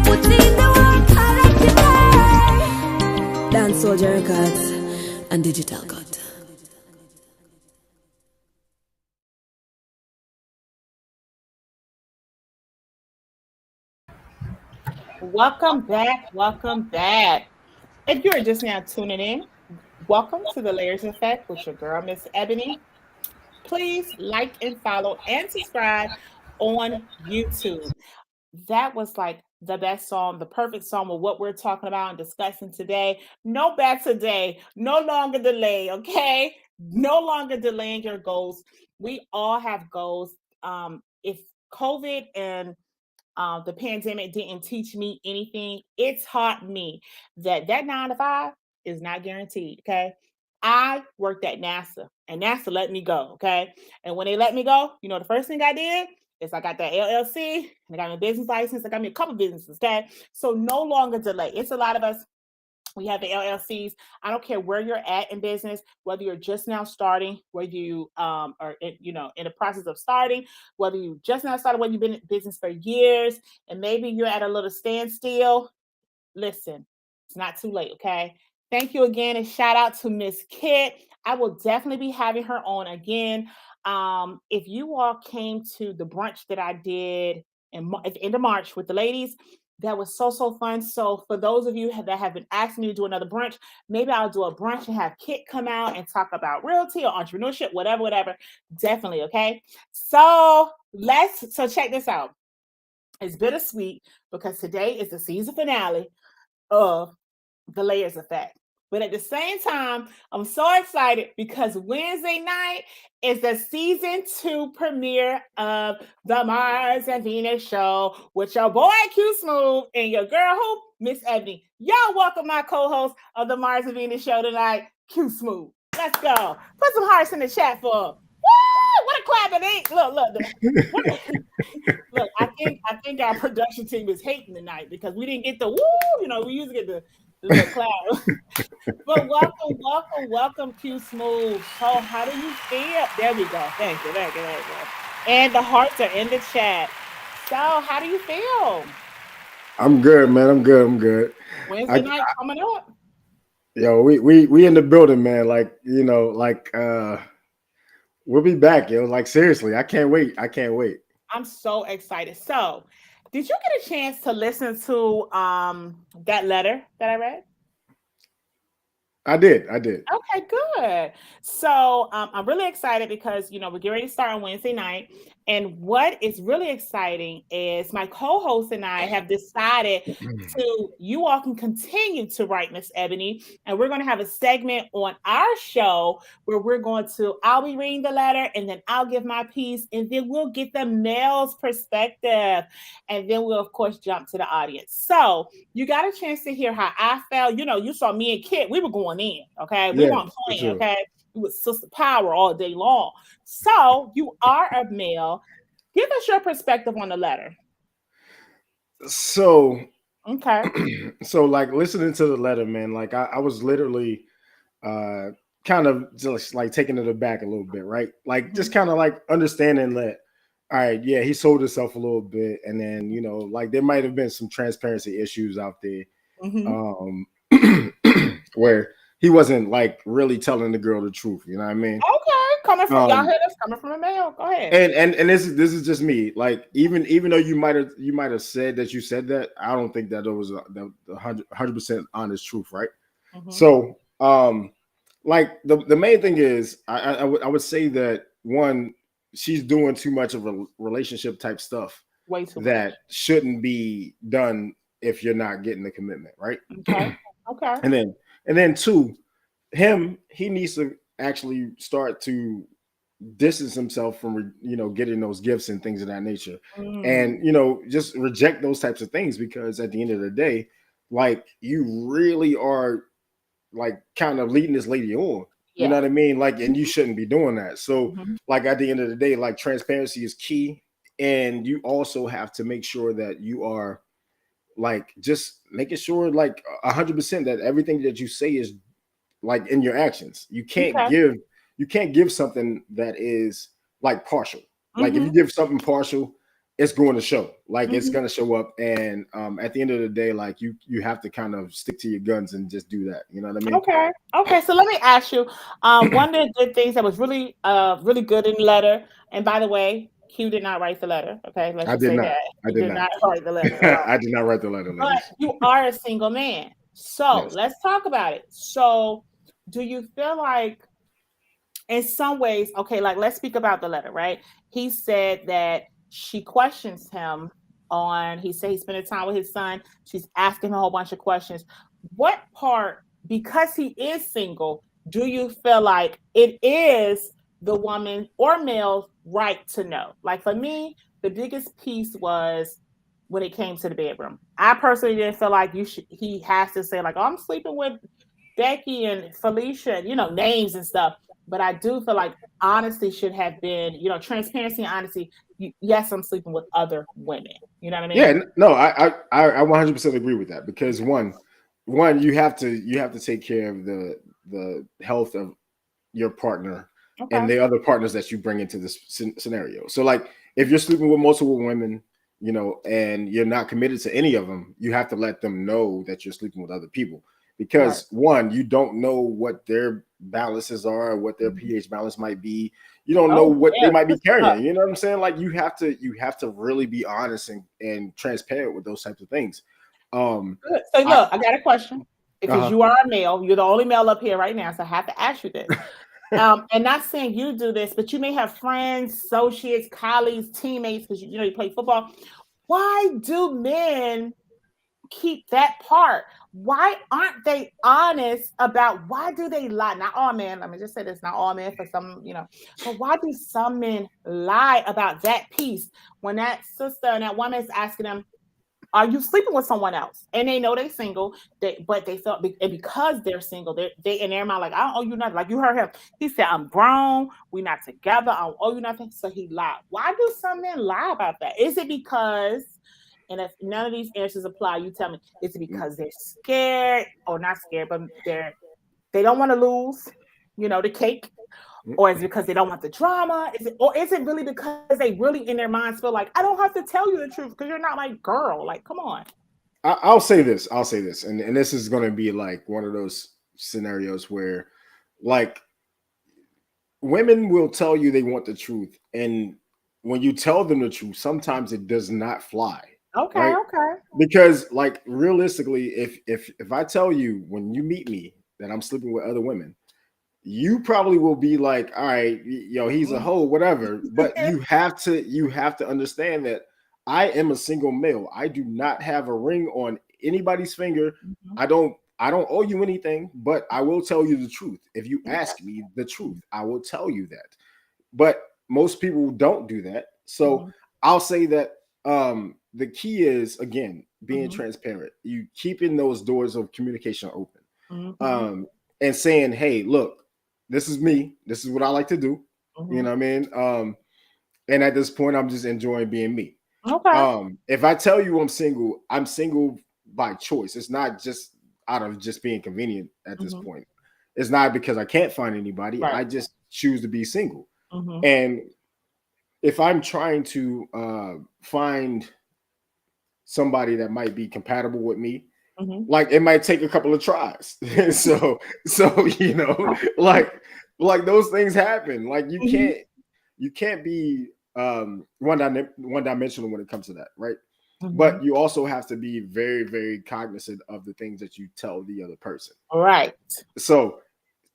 Put in the work, I let the day. Dance Soldier Records and Digital Cut. Welcome back. Welcome back. If you're just now tuning in, welcome to the Layers Effect with your girl, Miss Ebony. Please like and follow and subscribe on YouTube. That was like the best song, the perfect song of what we're talking about and discussing today. No better day, no longer delay, okay? No longer delaying your goals. We all have goals. If COVID and the pandemic didn't teach me anything, it's taught me that 9 to 5 is not guaranteed, okay? I worked at NASA and NASA let me go, okay? And when they let me go, you know, the first thing I did is I got that LLC and I got my business license. I got me a couple businesses, okay? So no longer delay. It's a lot of us. We have the LLCs. I don't care where you're at in business, whether you're just now starting, whether you are in the process of starting, whether you just now started, whether you've been in business for years, and maybe you're at a little standstill. Listen, it's not too late, okay? Thank you again, and shout out to Miss Kit. I will definitely be having her on again. If you all came to the brunch that I did at the end of March with the ladies, that was so fun. So for those of you that have been asking me to do another brunch, maybe I'll do a brunch and have Kit come out and talk about realty or entrepreneurship, whatever. Definitely, okay? So check this out. It's bittersweet because today is the season finale of the Layers Effect. But at the same time, I'm so excited because Wednesday night is the season 2 premiere of the Mars and Venus show with your boy Q Smooth and your girl who? Miss Ebony. Y'all welcome my co-host of the Mars and Venus show tonight, Q Smooth. Let's go. Put some hearts in the chat for her. Woo! What a clap it ain't. Look, I think our production team is hating tonight because we didn't get the woo, we usually get the clap. But welcome, Q Smooth. So how do you feel? There we go. Thank you. And the hearts are in the chat. So how do you feel? I'm good, man. I'm good. Wednesday night coming up. Yo, we in the building, man. We'll be back, yo. Like seriously, I can't wait. I can't wait. I'm so excited. So, did you get a chance to listen to that letter that I read? I did. Okay, good. So I'm really excited because we're getting ready to start on Wednesday night. And what is really exciting is my co-host and I have decided you all can continue to write, Miss Ebony, and we're going to have a segment on our show where I'll be reading the letter and then I'll give my piece and then we'll get the male's perspective. And then we'll, of course, jump to the audience. So you got a chance to hear how I felt. You saw me and Kit, we were going in, okay? We weren't playing, sure. okay? It was sister power all day long. So you are a male. Give us your perspective on the letter. So, okay. So like listening to the letter, man, like I was literally kind of just like taking it aback a little bit, right? Like just kind of like understanding that, all right, yeah, he sold himself a little bit. And then, like there might have been some transparency issues out there where he wasn't like really telling the girl the truth. You know what I mean? Okay, coming from y'all heard us coming from a male. Go ahead. And this is just me. Like even though you might have said that you said that, I don't think that it was the 100% honest truth, right? So like the main thing is I would say that one, she's doing too much of a relationship type stuff way too that much. Shouldn't be done if you're not getting the commitment, right? Okay. And then two, he needs to actually start to distance himself from getting those gifts and things of that nature, and just reject those types of things, because at the end of the day, like you really are like kind of leading this lady on. You know what I mean? Like, and you shouldn't be doing that. So like at the end of the day, like transparency is key, and you also have to make sure that you are like just making sure like 100% that everything that you say is like in your actions. You can't give something that is like partial. Like if you give something partial, it's going to show. Like it's going to show up. And at the end of the day, like you have to kind of stick to your guns and just do that. You know what I mean? Okay. So let me ask you, one of the good things that was really good in the letter. And by the way, Q did not write the letter. Okay, let's just say that. I did not write the letter. I did not write the letter. But you are a single man. So let's talk about it. So do you feel like in some ways, okay, like let's speak about the letter, right? He said that she questions him he said he's spending time with his son. She's asking him a whole bunch of questions. What part, because he is single, do you feel like it is the woman or male's right to know? Like for me, the biggest piece was when it came to the bedroom. I personally didn't feel like he has to say like, oh, I'm sleeping with Becky and Felicia, names and stuff. But I do feel like honesty should have been, transparency and honesty. Yes, I'm sleeping with other women. You know what I mean? Yeah, no, I 100% agree with that, because one, you have to take care of the health of your partner and the other partners that you bring into this scenario. So like if you're sleeping with multiple women, and you're not committed to any of them, you have to let them know that you're sleeping with other people. Because one, you don't know what their balances are, what their pH balance might be. You don't know what they might be carrying. You know what I'm saying? Like you have to really be honest and transparent with those types of things. So look, I got a question. Because you are a male, you're the only male up here right now, so I have to ask you this. And not saying you do this, but you may have friends, associates, colleagues, teammates, because you play football. Why do men keep that part? Why aren't they honest about why do they lie? Not all men, let me just say this, not all men, for some, but why do some men lie about that piece when that sister and that woman is asking them, are you sleeping with someone else? And they know they're single, but they felt, and because they're single, they in their mind like, I don't owe you nothing. Like you heard him, he said, I'm grown, we're not together, I don't owe you nothing. So he lied. Why do some men lie about that? Is it because, and if none of these answers apply, you tell me, is it because they're scared, or not scared, but they don't want to lose, the cake? Or is it because they don't want the drama? Is it really because they really in their minds feel like, I don't have to tell you the truth because you're not my girl? Like, come on. I'll say this, and this is going to be like one of those scenarios where, like, women will tell you they want the truth, and when you tell them the truth, sometimes it does not fly. Okay, right? okay. Because like realistically, if I tell you when you meet me that I'm sleeping with other women, you probably will be like, all right, yo, he's a hoe, whatever. But you have to understand that I am a single male. I do not have a ring on anybody's finger. I don't owe you anything, but I will tell you the truth. If you ask me the truth, I will tell you that. But most people don't do that. So I'll say that the key is, again, being transparent. You keeping those doors of communication open. And saying, hey, look, this is me. This is what I like to do. You know what I mean? And at this point, I'm just enjoying being me. Okay. If I tell you I'm single by choice. It's not just out of just being convenient at this point. It's not because I can't find anybody. Right. I just choose to be single. And if I'm trying to find somebody that might be compatible with me, like it might take a couple of tries. so you know, like those things happen. Like you can't be one dimensional when it comes to that, right? But you also have to be very, very cognizant of the things that you tell the other person. Right. So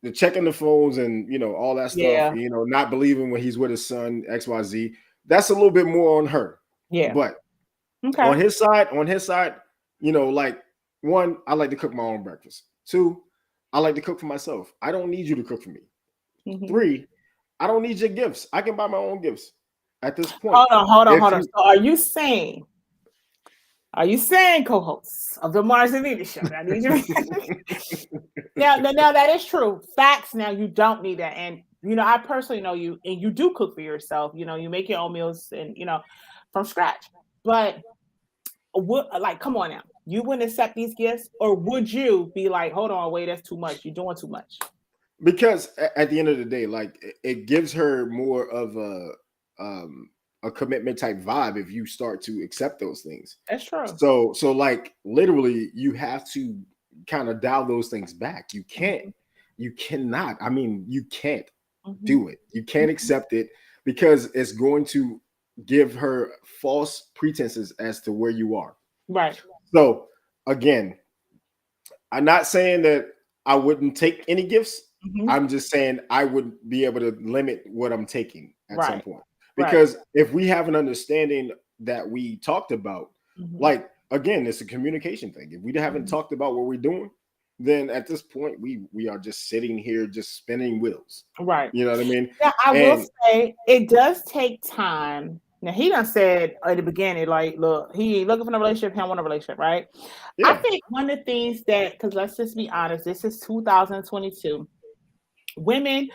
the checking the phones and, you know, all that stuff, you know, not believing when he's with his son, XYZ, that's a little bit more on her. Yeah. But on his side, you know, like, one, I like to cook my own breakfast. Two, I like to cook for myself. I don't need you to cook for me. Three, I don't need your gifts. I can buy my own gifts at this point. Hold on. So are you saying, co-hosts of the Mars and Venus show? I need you. Now that is true. Facts. Now you don't need that. And you know, I personally know you, and you do cook for yourself. You know, you make your own meals and, you know, from scratch. But like, come on now. You wouldn't accept these gifts, or would you be like, hold on, wait, that's too much. You're doing too much. Because at the end of the day, like, it gives her more of a commitment type vibe if you start to accept those things. That's true. So like literally you have to kind of dial those things back. You cannot do it. You can't accept it because it's going to give her false pretenses as to where you are. Right. So again, I'm not saying that I wouldn't take any gifts. I'm just saying I would be able to limit what I'm taking at some point. Because if we have an understanding that we talked about, like, again, it's a communication thing. If we haven't talked about what we're doing, then at this point we are just sitting here just spinning wheels. Right. You know what I mean? Yeah, I will say it does take time. Now, he done said at the beginning, like, look, he ain't looking for a relationship, he don't want a relationship, right? Yeah. I think one of the things that, because let's just be honest, this is 2022. Women,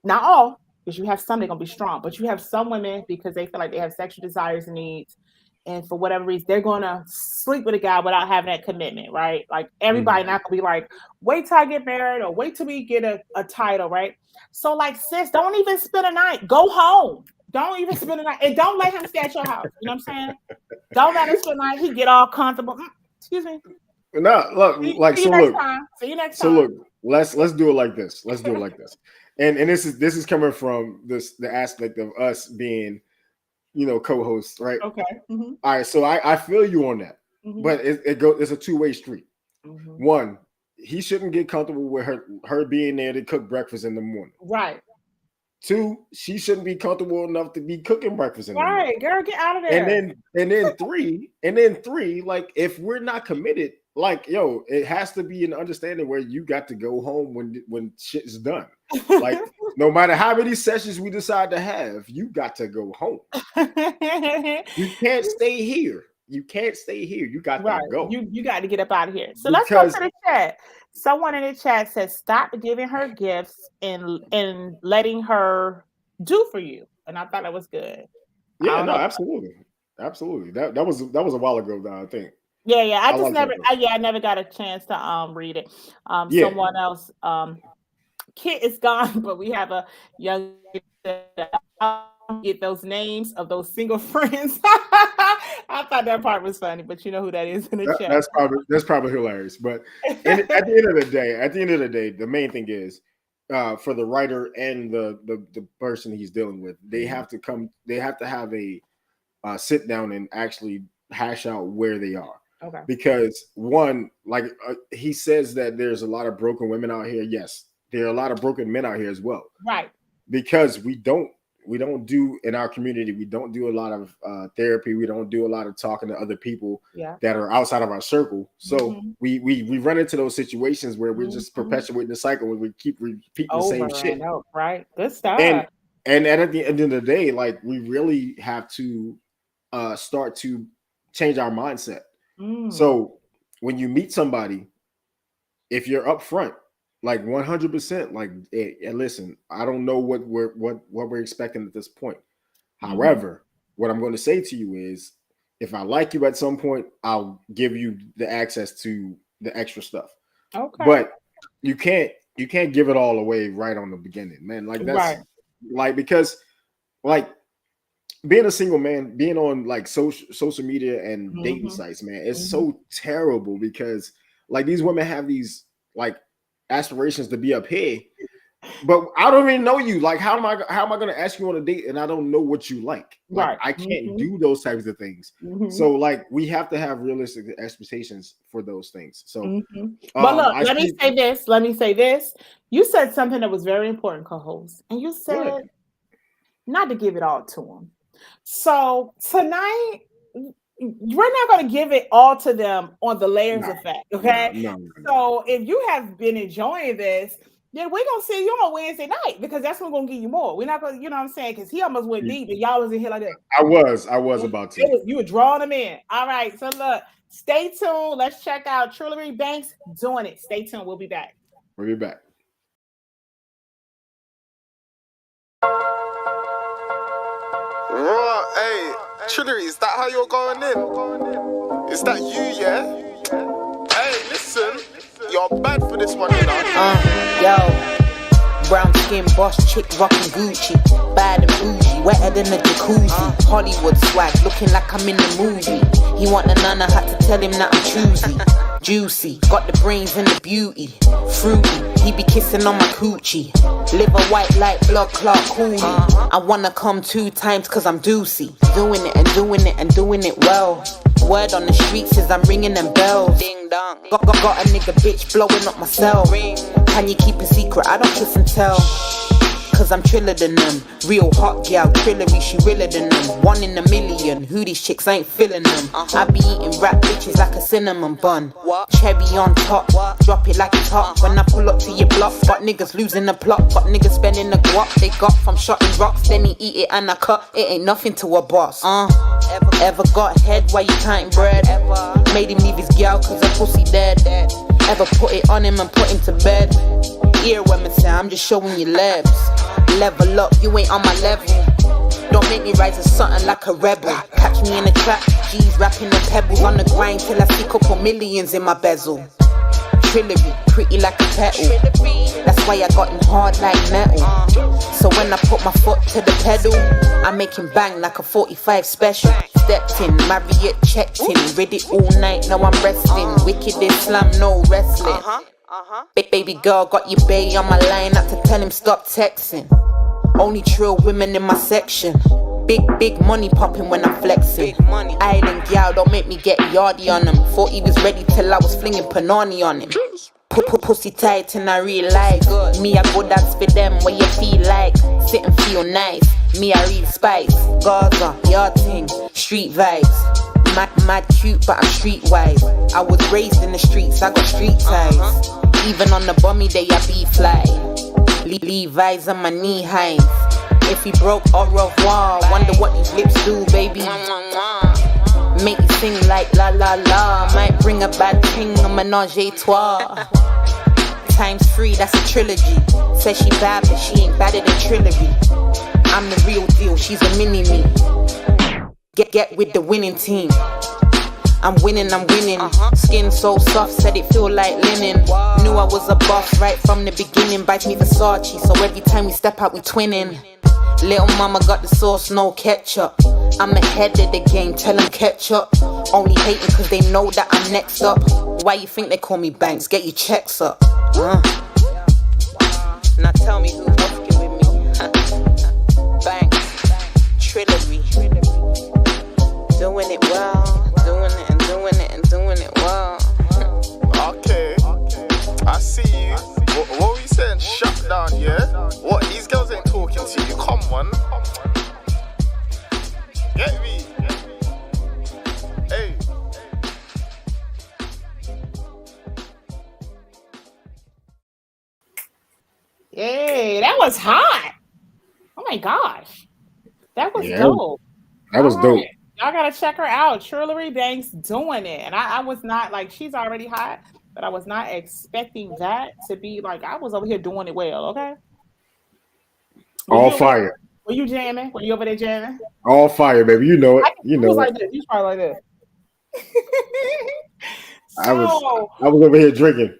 not all, because you have some, they're going to be strong, but you have some women because they feel like they have sexual desires and needs, and for whatever reason, they're going to sleep with a guy without having that commitment, right? Like, everybody not going to be like, wait till I get married or wait till we get a title, right? So, like, sis, don't even spend a night. Go home. Don't even spend the night, and don't let him stay at your house. You know what I'm saying? Don't let him spend the night. He get all comfortable. Excuse me. No, look, like, see so you look. Next time. See you next so time. Look, let's do it like this. Let's do it like this. And this is coming from the aspect of us being, you know, co-hosts, right? Okay. All right. So I feel you on that, but it's a two-way street. One, he shouldn't get comfortable with her being there to cook breakfast in the morning. Right. Two, she shouldn't be comfortable enough to be cooking breakfast in the morning. Right, girl, get out of there. And then three, like, if we're not committed, like, yo, it has to be an understanding where you got to go home when shit is done. Like, no matter how many sessions we decide to have, you got to go home. You can't stay here. You got to go. You got to get up out of here. So let's go to the chat. Someone in the chat says, stop giving her gifts and letting her do for you. And I thought that was good. Yeah, no, absolutely. That was a while ago, though, I think. Yeah. I never got a chance to read it. Someone else, Kit is gone, but we have a young get those names of those single friends. I thought that part was funny, but you know who that is in the chat. That's probably hilarious. But at the end of the day, the main thing is for the writer and the person he's dealing with. They have to have a sit down and actually hash out where they are. Okay. Because one, like he says that there's a lot of broken women out here. Yes, there are a lot of broken men out here as well. Right. Because we don't do in our community. We don't do a lot of therapy. We don't do a lot of talking to other people that are outside of our circle. So we run into those situations where we're just perpetuating the cycle and we keep repeating the same shit. Right. Good stuff. And at the end of the day, like we really have to start to change our mindset. So when you meet somebody, if you're upfront, like 100%, like, hey, listen, I don't know what we're expecting at this point. However, what I'm going to say to you is, if I like you at some point, I'll give you the access to the extra stuff. Okay. But you can't give it all away right on the beginning, man. Like that's like, because like being a single man, being on like social media and dating sites, man, it's so terrible because like these women have these like aspirations to be up here, but I don't even know you. Like, how am I going to ask you on a date and I don't know what you like? Like, I can't do those types of things. So like we have to have realistic expectations for those things. So, but look, let me say this. You said something that was very important, co-host, and you said not to give it all to them. So tonight, we're not going to give it all to them on the layers effect, okay? No. So if you have been enjoying this, then we're going to see you on Wednesday night because that's what's going to give you more. We're not going to, you know what I'm saying? Because he almost went deep and y'all was in here like that. I was about to. You were drawing them in. All right. So look, stay tuned. Let's check out Trillery Banks doing it. Stay tuned. We'll be back. We'll be back. What? Hey, Trillery, is that how you're going in? Is that you, yeah? Hey, listen, you're bad for this one, you know? Yo. Brown skin boss chick rockin' Gucci. Bad and bougie, wetter than a jacuzzi. Hollywood swag, looking like I'm in the movie. He want the nana, had to tell him that I'm choosy. Juicy, got the brains and the beauty. Fruity, he be kissing on my coochie. Liver white like blood clot coolly. I wanna come 2 times cause I'm doocy. Doing it and doing it and doing it well. Word on the streets is I'm ringing them bells. Ding dong. Got a nigga bitch blowing up my cell. Can you keep a secret? I don't kiss and tell. Cause I'm triller than them. Real hot gal, Trillery, she realer than them. 1 in a million, who these chicks ain't feeling them. I be eating rap bitches like a cinnamon bun. Cherry on top, drop it like it's hot. When I pull up to your block, got niggas losing the plot. Got niggas spending the guap they got from shotting rocks. Then he eat it and I cut, it ain't nothing to a boss. Ever got head while you counting bread? Made him leave his gal cause her pussy dead. Ever put it on him and put him to bed? Ear women say I'm just showing you legs. Level up, you ain't on my level. Don't make me rise to something like a rebel. Catch me in the trap, G's rapping the pebbles on the grind till I see couple millions in my bezel. Trillery, pretty like a petal. That's why I got him hard like metal. So when I put my foot to the pedal, I make him bang like a 45 special. Stepped in, Marriott checked in, read it all night, now I'm resting. Wicked Islam, no wrestling. Baby girl got your bae on my line, had to tell him stop texting. Only trill women in my section. Big money popping when I'm flexing. Island gal, don't make me get yardy on him. Thought he was ready till I was flinging panani on him. Pussy tight and I realize me, I go dance for them where you feel like. Sit and feel nice. Me, I real spice. Gaza, your thing, street vibes. Mad cute, but I'm streetwise. I was raised in the streets, I got street ties. Even on the bummy day, I be fly. Levi's on my knee highs. If he broke, au revoir. Wonder what these lips do, baby. Make you sing like la la la. Might bring a bad thing, a menage a trois. Times 3, that's a trilogy. Says she bad, but she ain't badder than Trillery. I'm the real deal, she's a mini-me. Get with the winning team. I'm winning. Skin so soft, said it feel like linen. Knew I was a boss right from the beginning. Bites me Versace, so every time we step out we twinning. Little mama got the sauce, no ketchup. I'm ahead of the game, tell them ketchup. Only hating cause they know that I'm next up. Why you think they call me Banks? Get your checks up. Now tell me who's fucking with me. Banks, Trillery. Doing it well, doing it and doing it and doing it well. Okay, I see you. What were you saying? Shut down, yeah? What? These girls ain't talking to you. Come on. Get me. Hey. Yay, that was hot. Oh my gosh. That was dope. That was dope. Y'all gotta check her out. Trillery Banks doing it. And I was not like, she's already hot, but I was not expecting that to be like, I was over here doing it well, okay? All fire. Were you jamming? Were you over there jamming? All fire, baby. You know it. You know it. Like this. You was probably like this. I was over here drinking.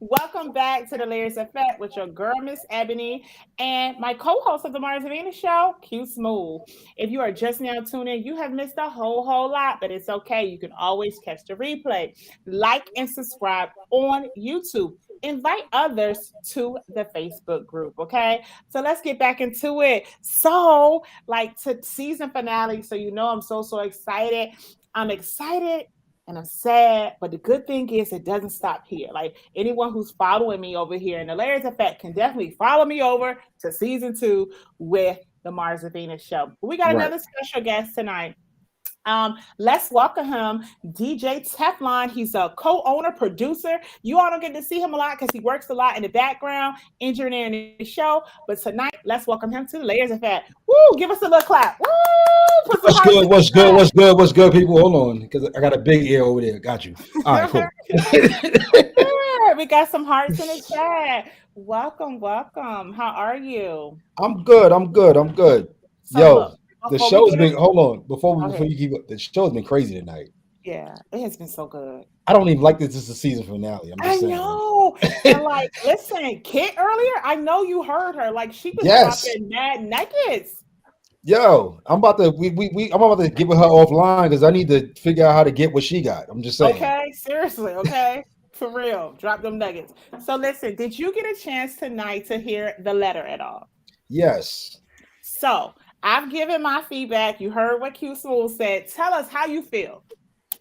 Welcome back to the Layers Effect with your girl, Miss Ebony, and my co-host of the Mars Venus Show, Q Smooth. If you are just now tuning in, you have missed a whole lot, but it's okay. You can always catch the replay. Like and subscribe on YouTube. Invite others to the Facebook group, okay? So let's get back into it. So, like to season finale, so you know I'm so excited. I'm excited and I'm sad, but the good thing is it doesn't stop here. Like anyone who's following me over here in the Layers Effect can definitely follow me over to season 2 with the Mars Venus Show. But we got another special guest tonight. Let's welcome him, DJ Teflon. He's a co-owner, producer. You all don't get to see him a lot because he works a lot in the background, engineering the show. But tonight, let's welcome him to the Layers Effect. Woo! Give us a little clap. Woo! What's good? What's good? What's good? What's good, people? Hold on, because I got a big ear over there. Got you. All right, cool. We got some hearts in the chat. Welcome. How are you? I'm good. So yo. Look, the show's been before you keep up. The show's been crazy tonight. Yeah, it has been so good. I don't even like this is the season finale. I know. And like, listen, Kit earlier, I know you heard her. Like she was dropping mad nuggets. Yo, I'm about to give her offline because I need to figure out how to get what she got. I'm just saying. Okay, seriously, okay. For real. Drop them nuggets. So listen, did you get a chance tonight to hear the letter at all? Yes. So I've given my feedback. You heard what Q Smooth said. Tell us how you feel.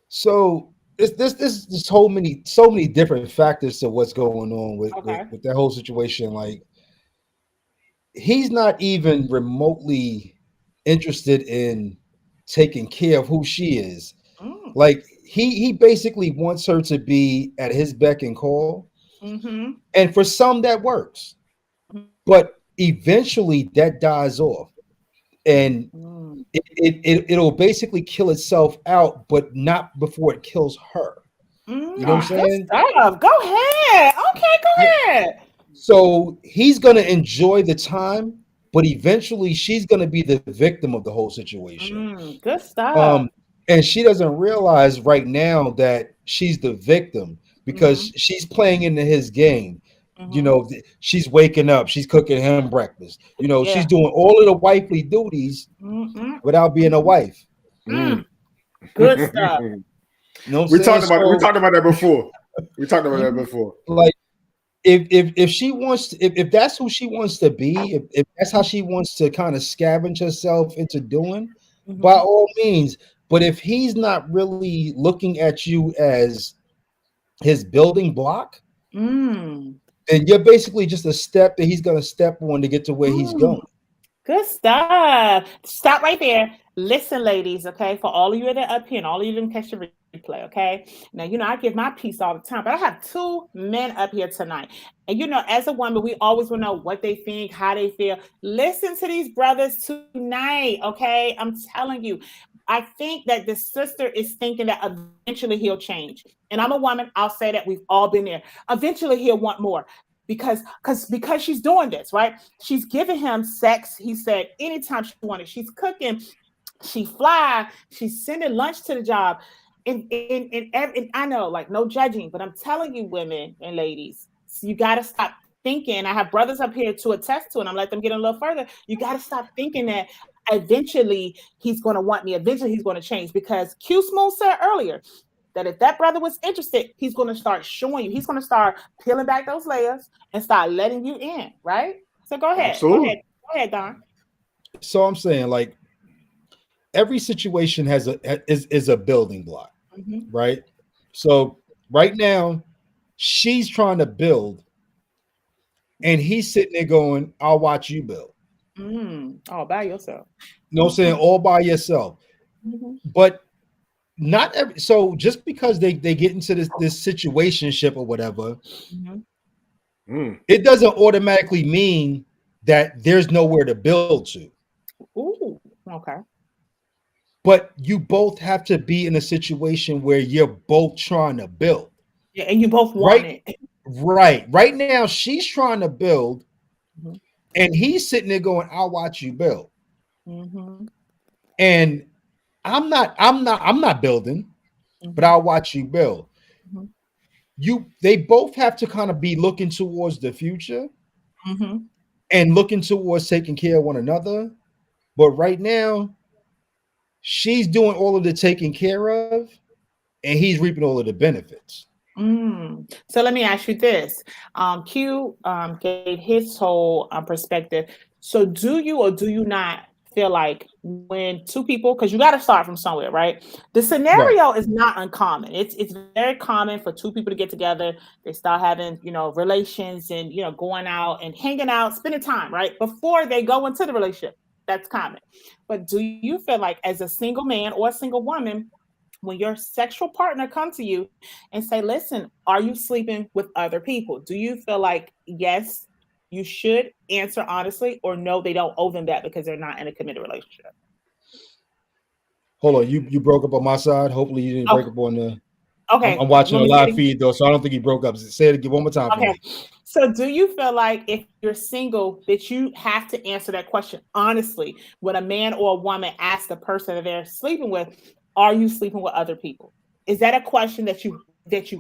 So there's so many different factors to what's going on with that whole situation. Like he's not even remotely interested in taking care of who she is. Like he basically wants her to be at his beck and call. Mm-hmm. And for some that works, but eventually that dies off. And it'll basically kill itself out, but not before it kills her. You know what I'm saying? Go ahead. Okay, go ahead. So he's gonna enjoy the time, but eventually she's gonna be the victim of the whole situation. Good stuff. And she doesn't realize right now that she's the victim because she's playing into his game. You know, she's waking up, she's cooking him breakfast. You know, she's doing all of the wifely duties without being a wife. Good stuff. You know we talked about that before. We talked about that before. Like, if she wants to, if that's who she wants to be, if that's how she wants to kind of scavenge herself into doing, by all means. But if he's not really looking at you as his building block, and you're basically just a step that he's going to step on to get to where he's going. Good stuff. Stop right there. Listen, ladies, okay? For all of you that are up here and all of you that catch the replay, okay? Now, you know, I give my piece all the time, but I have 2 men up here tonight. And, you know, as a woman, we always want to know what they think, how they feel. Listen to these brothers tonight, okay? I'm telling you. I think that the sister is thinking that eventually he'll change. And I'm a woman. I'll say that we've all been there. Eventually he'll want more because she's doing this, right? She's giving him sex. He said anytime she wanted. She's cooking. She fly. She's sending lunch to the job. And I know, like, no judging, but I'm telling you, women and ladies, you got to stop thinking. I have brothers up here to attest to, and I'm let them get a little further. You got to stop thinking that eventually he's going to want me. Eventually he's going to change, because Q Smooth said earlier, that if that brother was interested, he's going to start showing you. He's going to start peeling back those layers and start letting you in, right? So go ahead. Absolutely. Go ahead, Don. So I'm saying, like, every situation is a building block, right? So right now, she's trying to build, and he's sitting there going, "I'll watch you build." All by yourself. You know what I'm saying? All by yourself. But not every, so just because they get into this situationship or whatever, it doesn't automatically mean that there's nowhere to build to. Ooh, okay. But you both have to be in a situation where you're both trying to build. Yeah, and you both want it. Right. Right now, she's trying to build, and he's sitting there going, "I'll watch you build." And I'm not building, but I'll watch you build. They both have to kind of be looking towards the future and looking towards taking care of one another. But right now, she's doing all of the taking care of, and he's reaping all of the benefits. So let me ask you this. Q gave his whole perspective. So do you or do you not feel like when two people, because you got to start from somewhere, right? The scenario is not uncommon. It's very common for two people to get together. They start having, relations and, going out and hanging out, spending time, right? Before they go into the relationship. That's common. But do you feel like as a single man or a single woman, when your sexual partner comes to you and say, listen, are you sleeping with other people? Do you feel like, yes, you should answer honestly, or no, they don't owe them that because they're not in a committed relationship? Hold on, you broke up on my side. Hopefully you didn't break up on the... Okay. I'm watching a live feed though, so I don't think you broke up. Say it again one more time. Okay. So do you feel like if you're single that you have to answer that question honestly when a man or a woman asks the person that they're sleeping with, are you sleeping with other people? Is that a question that you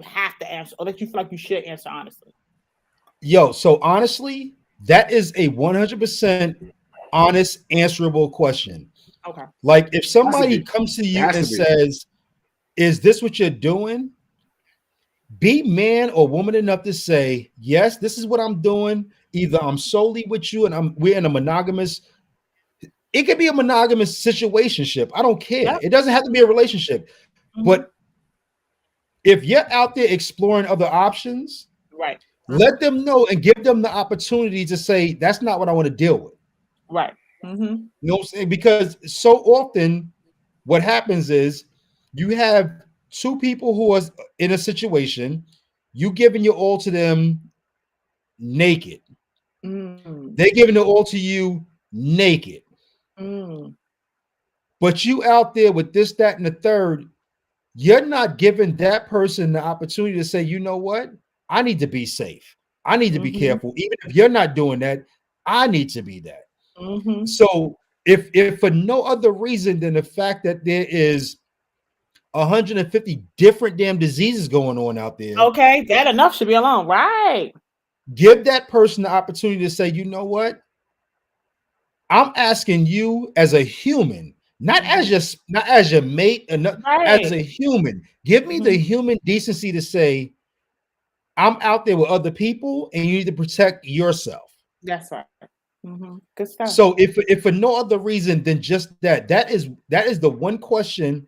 have to answer, or that you feel like you should answer honestly? Yo, so honestly, that is a 100% honest, answerable question. Okay. Like if somebody comes to you and says, "Is this what you're doing?" Be man or woman enough to say, "Yes, this is what I'm doing. Either I'm solely with you and we're in a monogamous." It could be a monogamous situationship. I don't care. Yep. It doesn't have to be a relationship. But if you're out there exploring other options, right, let them know and give them the opportunity to say, "That's not what I want to deal with." Right. You know what I'm saying? Because so often what happens is you have two people who are in a situation, you giving your all to them naked. They're giving it all to you naked. But you out there with this, that, and the third, you're not giving that person the opportunity to say, "You know what? I need to be safe. I need to be careful. Even if you're not doing that, I need to be that." So if for no other reason than the fact that there is 150 different damn diseases going on out there. Okay, that enough should be alone, right? Give that person the opportunity to say, "You know what? I'm asking you as a human, not as your mate, and as a human. Give me the human decency to say, I'm out there with other people, and you need to protect yourself." That's right. Good stuff. So if for no other reason than just that is the one question.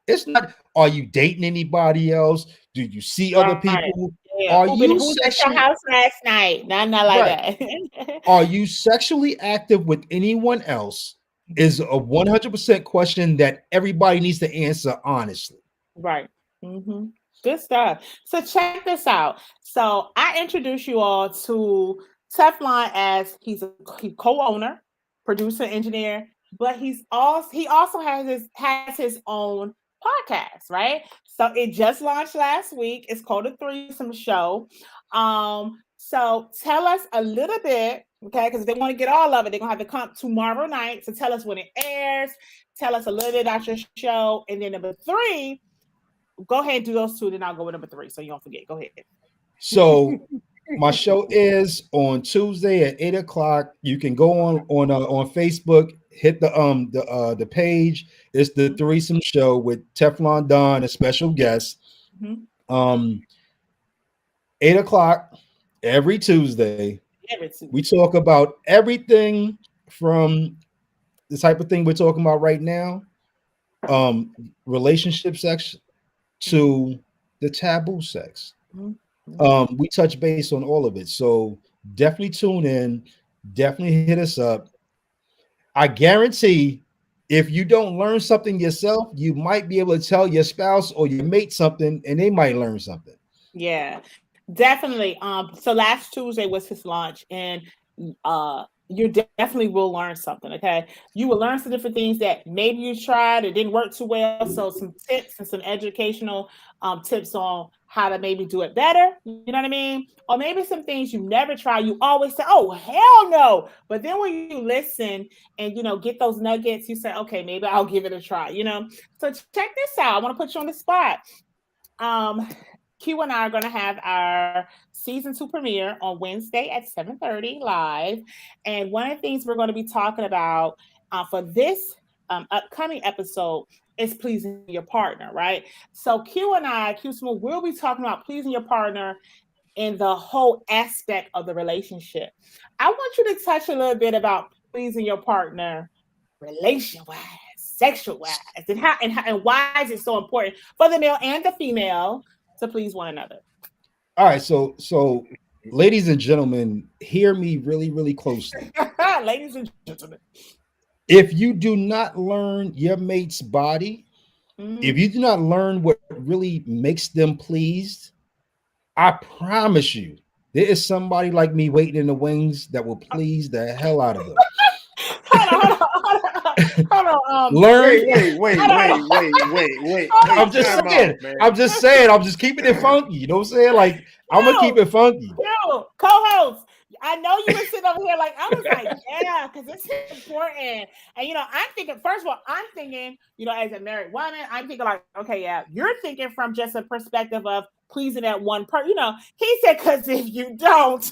It's not, are you dating anybody else? Do you see other people? Yeah. Are you who's at your house last night? Not like that. Are you sexually active with anyone else? Is a 100% question that everybody needs to answer honestly. Right. Good stuff. So check this out. So I introduce you all to Teflon as he's a co-owner, producer, engineer, but he also has his own podcast, right? So it just launched last week. It's called The Threesome Show. So tell us a little bit, okay? Because if they want to get all of it, they're gonna have to come tomorrow night. So tell us when it airs. Tell us a little bit about your show, and then number 3. Go ahead and do those 2. Then I'll go with number 3, so you don't forget. Go ahead. So my show is on Tuesday at 8:00. You can go on Facebook, hit the page. It's The Threesome Show with Teflon Don, a special guest. Mhm. 8 o'clock every Tuesday. We talk about everything from the type of thing we're talking about right now, relationship sex, to the taboo sex. We touch base on all of it. So definitely tune in. Definitely hit us up. I guarantee if you don't learn something yourself, you might be able to tell your spouse or your mate something and they might learn something. Yeah, definitely. So last Tuesday was his launch, and you definitely will learn something. Okay, you will learn some different things that maybe you tried, it didn't work too well. So some tips and some educational tips on how to maybe do it better. You know what I mean? Or maybe some things you never try. You always say, "Oh hell no!" But then when you listen and get those nuggets, you say, "Okay, maybe I'll give it a try." So check this out. I want to put you on the spot. Q and I are going to have our season 2 premiere on Wednesday at 7:30 live. And one of the things we're going to be talking about for this upcoming episode is pleasing your partner, right? So Q Smooth, will be talking about pleasing your partner in the whole aspect of the relationship. I want you to touch a little bit about pleasing your partner relation-wise, sexual-wise, and why is it so important for the male and the female to please one another. All right, so ladies and gentlemen, hear me really, really closely. Ladies and gentlemen, if you do not learn your mate's body, if you do not learn what really makes them pleased, I promise you, there is somebody like me waiting in the wings that will please the hell out of them. Hold on. Wait. I'm just saying. I'm just keeping it funky. You know what I'm saying? Like, I'm gonna keep it funky. Co-host, I know you were sitting over here like, I was like, yeah, because it's important. And I'm thinking, first of all, as a married woman, I'm thinking like, okay, yeah, you're thinking from just a perspective of pleasing that one person. He said, because if you don't,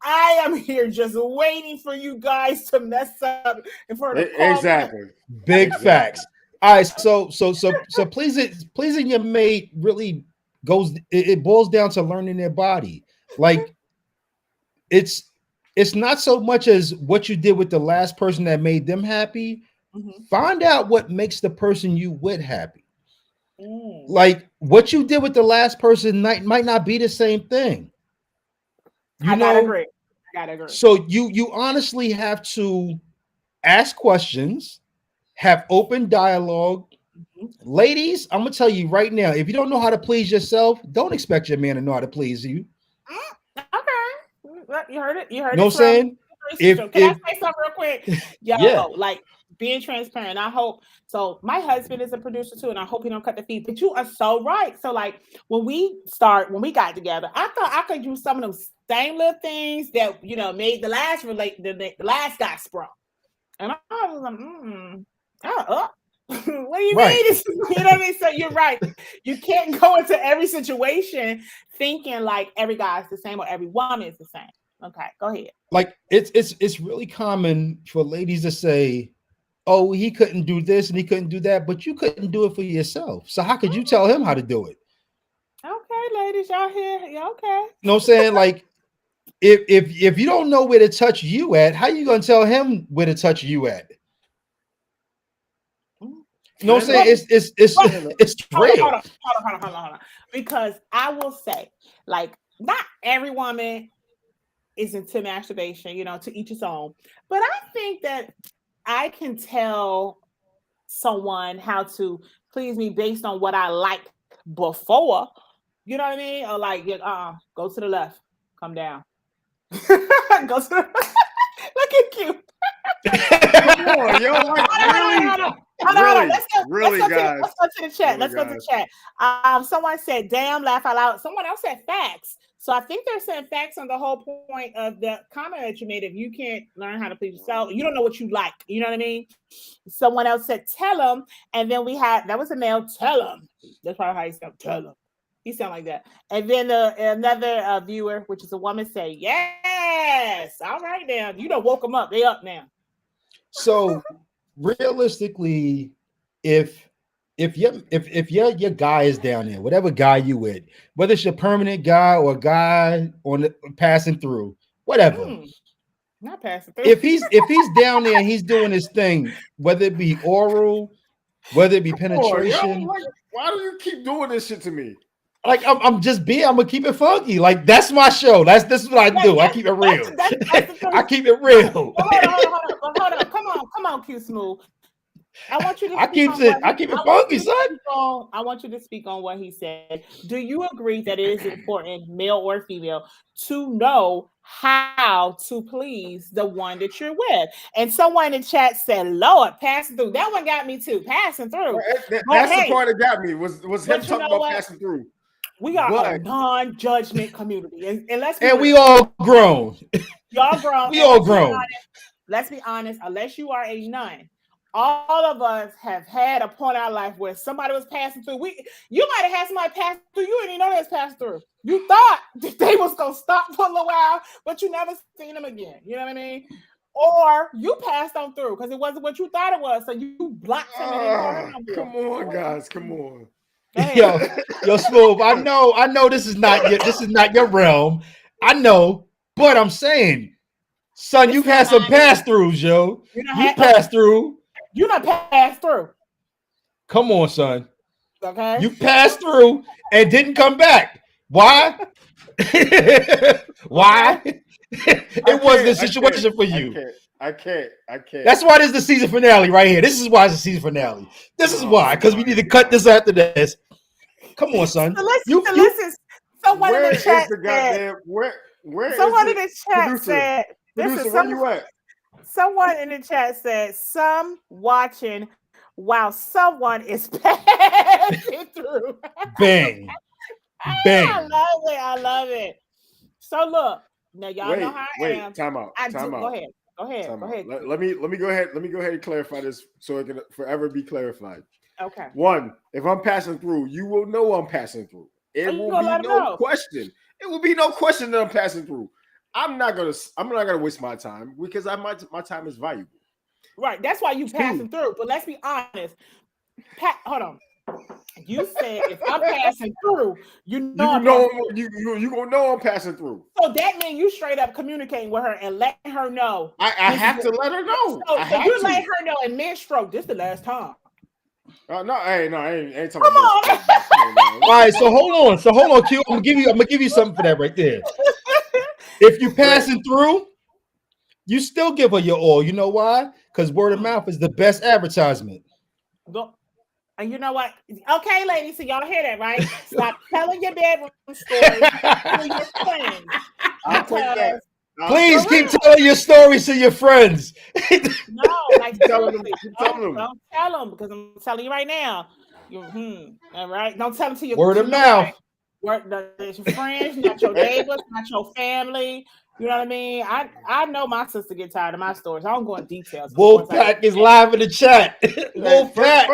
I am here just waiting for you guys to mess up in front of exactly. Big facts. All right, so pleasing your mate really it boils down to learning their body. Like it's not so much as what you did with the last person that made them happy. Find out what makes the person you with happy. Like what you did with the last person might not be the same thing. I gotta agree. So you honestly have to ask questions, have open dialogue. Ladies, I'm gonna tell you right now, if you don't know how to please yourself, don't expect your man to know how to please you. Okay. You heard it. You heard it. Know what I'm saying? Can I say something real quick? Like being transparent. I hope so. My husband is a producer too, and I hope he don't cut the feed. But you are so right. So like when we got together, I thought I could do some of them same little things that made the last guy sprung. And I was like, what do you mean? You know what I mean? So you're right. You can't go into every situation thinking like every guy's the same or every woman is the same. Okay, go ahead. Like it's really common for ladies to say, "Oh, he couldn't do this and he couldn't do that," but you couldn't do it for yourself. So how could you tell him how to do it? Okay, ladies, y'all here? Yeah, okay. You know what I'm saying? Like, if you don't know where to touch you at, how you gonna tell him where to touch you at? You know what I'm saying? It's real. Hold on. Because I will say, like, not every woman is into masturbation, to each his own. But I think that I can tell someone how to please me based on what I liked before. You know what I mean? Or like, go to the left, come down. Go to the look at you. Come on, yo, Let's go to the chat. Let's go to the chat. Someone said, damn, laugh out loud. Someone else said facts. So I think they're saying facts on the whole point of the comment that you made. If you can't learn how to please yourself, you don't know what you like. You know what I mean? Someone else said, tell them. And then that was a male, tell them. That's probably how you spell tell them. He sound like that. And then another viewer, which is a woman, say, yes. All right, now. You done woke them up. They up now. So realistically, if if your guy is down there, whatever guy you with, whether it's your permanent guy or a guy on the, passing through, whatever. Not passing through. If he's down there and he's doing his thing, whether it be oral, whether it be penetration. Why do you keep doing this shit to me? Like I'm gonna keep it funky. Like that's my show. This is what I do. I keep it real. I keep it real. Hold on. Come on, Q Smooth. I want you to. I keep it funky, son. I want you to speak on what he said. Do you agree that it is important, male or female, to know how to please the one that you're with? And someone in the chat said, "Lord, passing through." That one got me too. Passing through. That's the part that got me. Was him talking about passing through? We are a non-judgment community, and let's be and we all grown. Y'all grown. We all grown. Let's be honest. Unless you are a nun, all of us have had a point in our life where somebody was passing through. You might have had somebody pass through. You didn't even know they was passing through. You thought that they was gonna stop for a little while, but you never seen them again. You know what I mean? Or you passed on through because it wasn't what you thought it was, so you blocked them. Come on, guys. Come on. Yo, Smooth. I know this is not your realm. I know, but I'm saying, son, you've had some pass-throughs, yo. You passed through. You done passed through. Come on, son. Okay. You passed through and didn't come back. Why? Why? It wasn't a situation for you. I can't. That's why this is the season finale right here. This is why it's the season finale. This is why, because we need to cut this after this. Come on, son. Listen. Someone in the chat said. Someone in the chat said. Producer, where you at? Someone in the chat said some watching while someone is passing through. Bang. Bang. I love it. So look, now y'all know how I am. Time out. Go ahead. Let me go ahead and clarify this so it can forever be clarified. Okay. One, if I'm passing through, you will know I'm passing through. It will be no question. It will be no question that I'm passing through. I'm not gonna waste my time because my time is valuable. Right. That's why you passing through. But let's be honest. Hold on. You said if I'm passing through, you gonna know I'm passing through. So that means you straight up communicating with her and letting her know. I have to let her know. So you let her know in mid-stroke. This is the last time. I ain't talking about that. All right, so hold on, Q. I'm gonna give you something for that right there. If you passing through, you still give her your all. You know why? Because word of mouth is the best advertisement. And you know what? Okay, ladies, so y'all hear that, right? Stop telling your bedroom stories to your friends. I'll take that. Please keep telling your stories to your friends. No, like don't tell them because I'm telling you right now. All right, don't tell them to your word of mouth. It's your friends, not your neighbors, not your family. You know what I mean? I know my sister get tired of my stories. I don't go in details. Wolfpack is live in the chat. Wolfpack.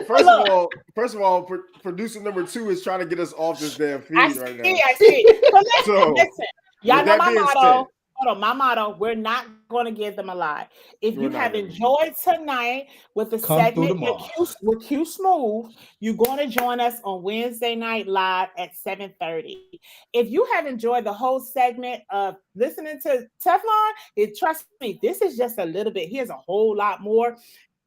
First of all, producer number 2 is trying to get us off this damn feed right now. I see. But listen, y'all know my motto. Said, Hold on, my motto, we're not going to give them a lie. If you have enjoyed tonight with the segment with Q Smooth, you're going to join us on Wednesday night live at 7:30. If you have enjoyed the whole segment of listening to Teflon, trust me, this is just a little bit. Here's a whole lot more.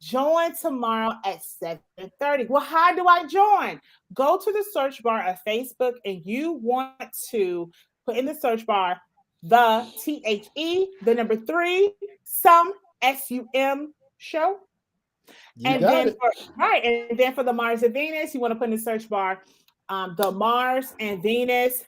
Join tomorrow at 7:30. Well, how do I join? Go to the search bar of Facebook and you want to put in the search bar the THE, the number 3, some SUM show. And then for the Mars and Venus, you want to put in the search bar the Mars and Venus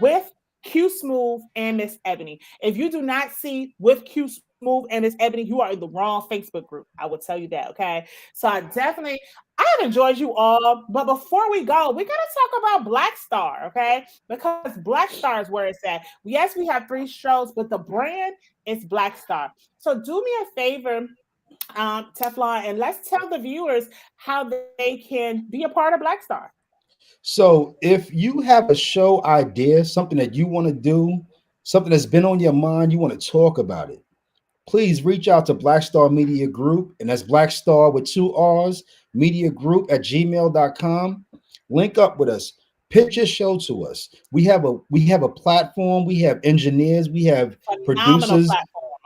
with Q Smooth and Miss Ebony. If you do not see with Q Smooth and Miss Ebony, you are in the wrong Facebook group. I will tell you that, okay? So I have enjoyed you all, but before we go, we got to talk about Black Star, okay? Because Black Star is where it's at. Yes, we have 3 shows, but the brand is Black Star. So do me a favor, Teflon, and let's tell the viewers how they can be a part of Black Star. So if you have a show idea, something that you want to do, something that's been on your mind, you want to talk about it, please reach out to Black Star Media Group, and that's Black Star with 2 R's, Media Group at gmail.com. Link up with us. Pitch your show to us. We have a platform. We have engineers. We have producers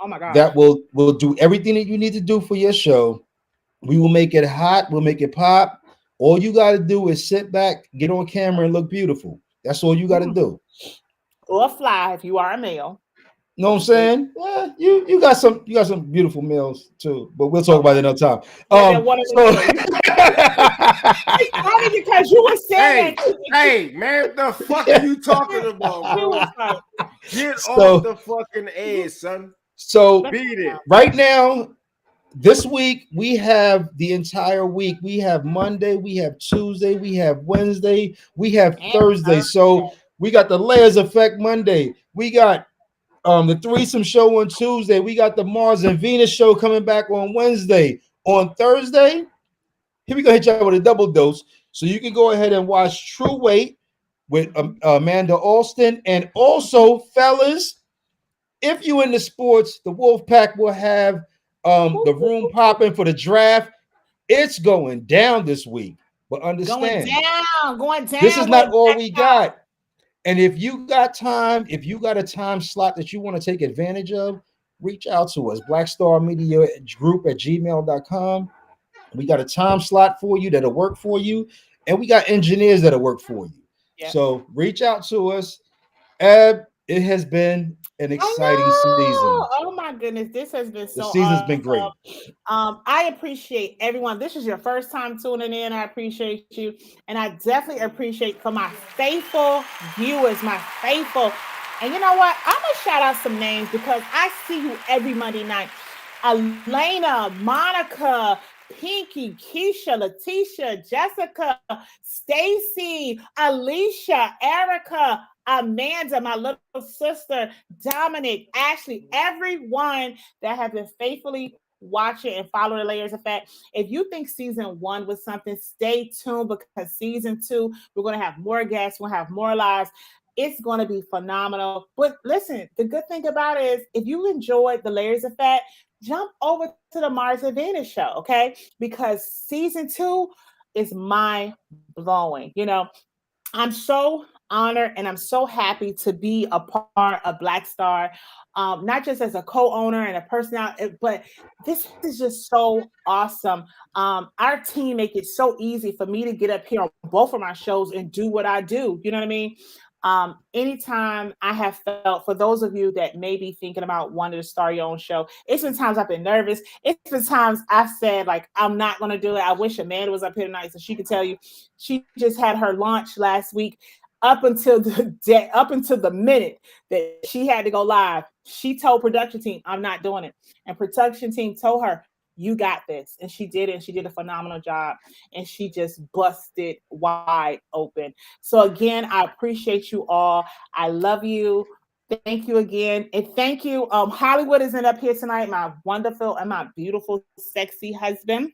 oh my God. that will do everything that you need to do for your show. We will make it hot. We'll make it pop. All you got to do is sit back, get on camera, and look beautiful. That's all you got to do. Or fly if you are a male. Know what I'm saying? Yeah, you got some beautiful males too, but we'll talk about it another time. It's funny because you were saying, hey man, the fuck are you talking about, bro? Get off the fucking edge, son. So beat it right now. This week we have the entire week. We have Monday, we have Tuesday, we have Wednesday, we have Thursday. So we got the Layers Effect Monday. We got the Threesome Show on Tuesday. We got the Mars and Venus Show coming back on Wednesday. On Thursday, here we go hit you with a double dose. So you can go ahead and watch True Weight with Amanda Alston. And also, fellas, if you into sports, the Wolfpack will have the room popping for the draft. It's going down this week, but understand, going down. This is not all we got. And if you got time, if you got a time slot that you want to take advantage of, reach out to us. Black Star Media Group at gmail.com. We got a time slot for you that'll work for you, and we got engineers that'll work for you. Yeah. So reach out to us. It has been an exciting season. Oh my goodness, this has been so. The season's been great. I appreciate everyone. This is your first time tuning in. I appreciate you, and I definitely appreciate for my faithful viewers, And you know what? I'm gonna shout out some names because I see you every Monday night. Elena, Monica, Pinky, Keisha, Letitia, Jessica, Stacy, Alicia, Erica, Amanda, my little sister, Dominic, Ashley, everyone that have been faithfully watching and following the Layers Effect. If you think season 1 was something, stay tuned because season 2, we're going to have more guests, we'll have more lives. It's going to be phenomenal. But listen, the good thing about it is if you enjoyed the Layers Effect, jump over to the Mars and Venus show, okay? Because season 2 is mind-blowing. You know, I'm so honored and I'm so happy to be a part of Black Star, not just as a co-owner and a personality, but this is just so awesome. Our team make it so easy for me to get up here on both of my shows and do what I do. You know what I mean? Anytime I have felt, for those of you that may be thinking about wanting to start your own show, it's been times I've been nervous. It's been times I've said, like, I'm not going to do it. I wish Amanda was up here tonight so she could tell you. She just had her launch last week. Up until the minute that she had to go live, she told production team, I'm not doing it. And production team told her, you got this. And she did it. And she did a phenomenal job. And she just busted wide open. So again, I appreciate you all. I love you. Thank you again. And thank you. Hollywood isn't up here tonight. My wonderful and my beautiful, sexy husband.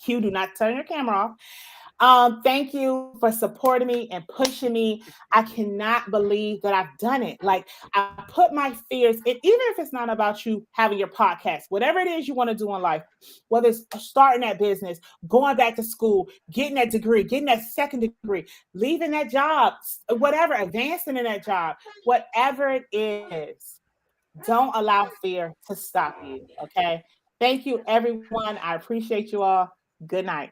Q, do not turn your camera off. Thank you for supporting me and pushing me. I cannot believe that I've done it. Like, I put my fears in, even if it's not about you having your podcast, whatever it is you want to do in life, whether it's starting that business, going back to school, getting that degree, getting that second degree, leaving that job, whatever, advancing in that job, whatever it is, don't allow fear to stop you. Okay. Thank you, everyone. I appreciate you all. Good night.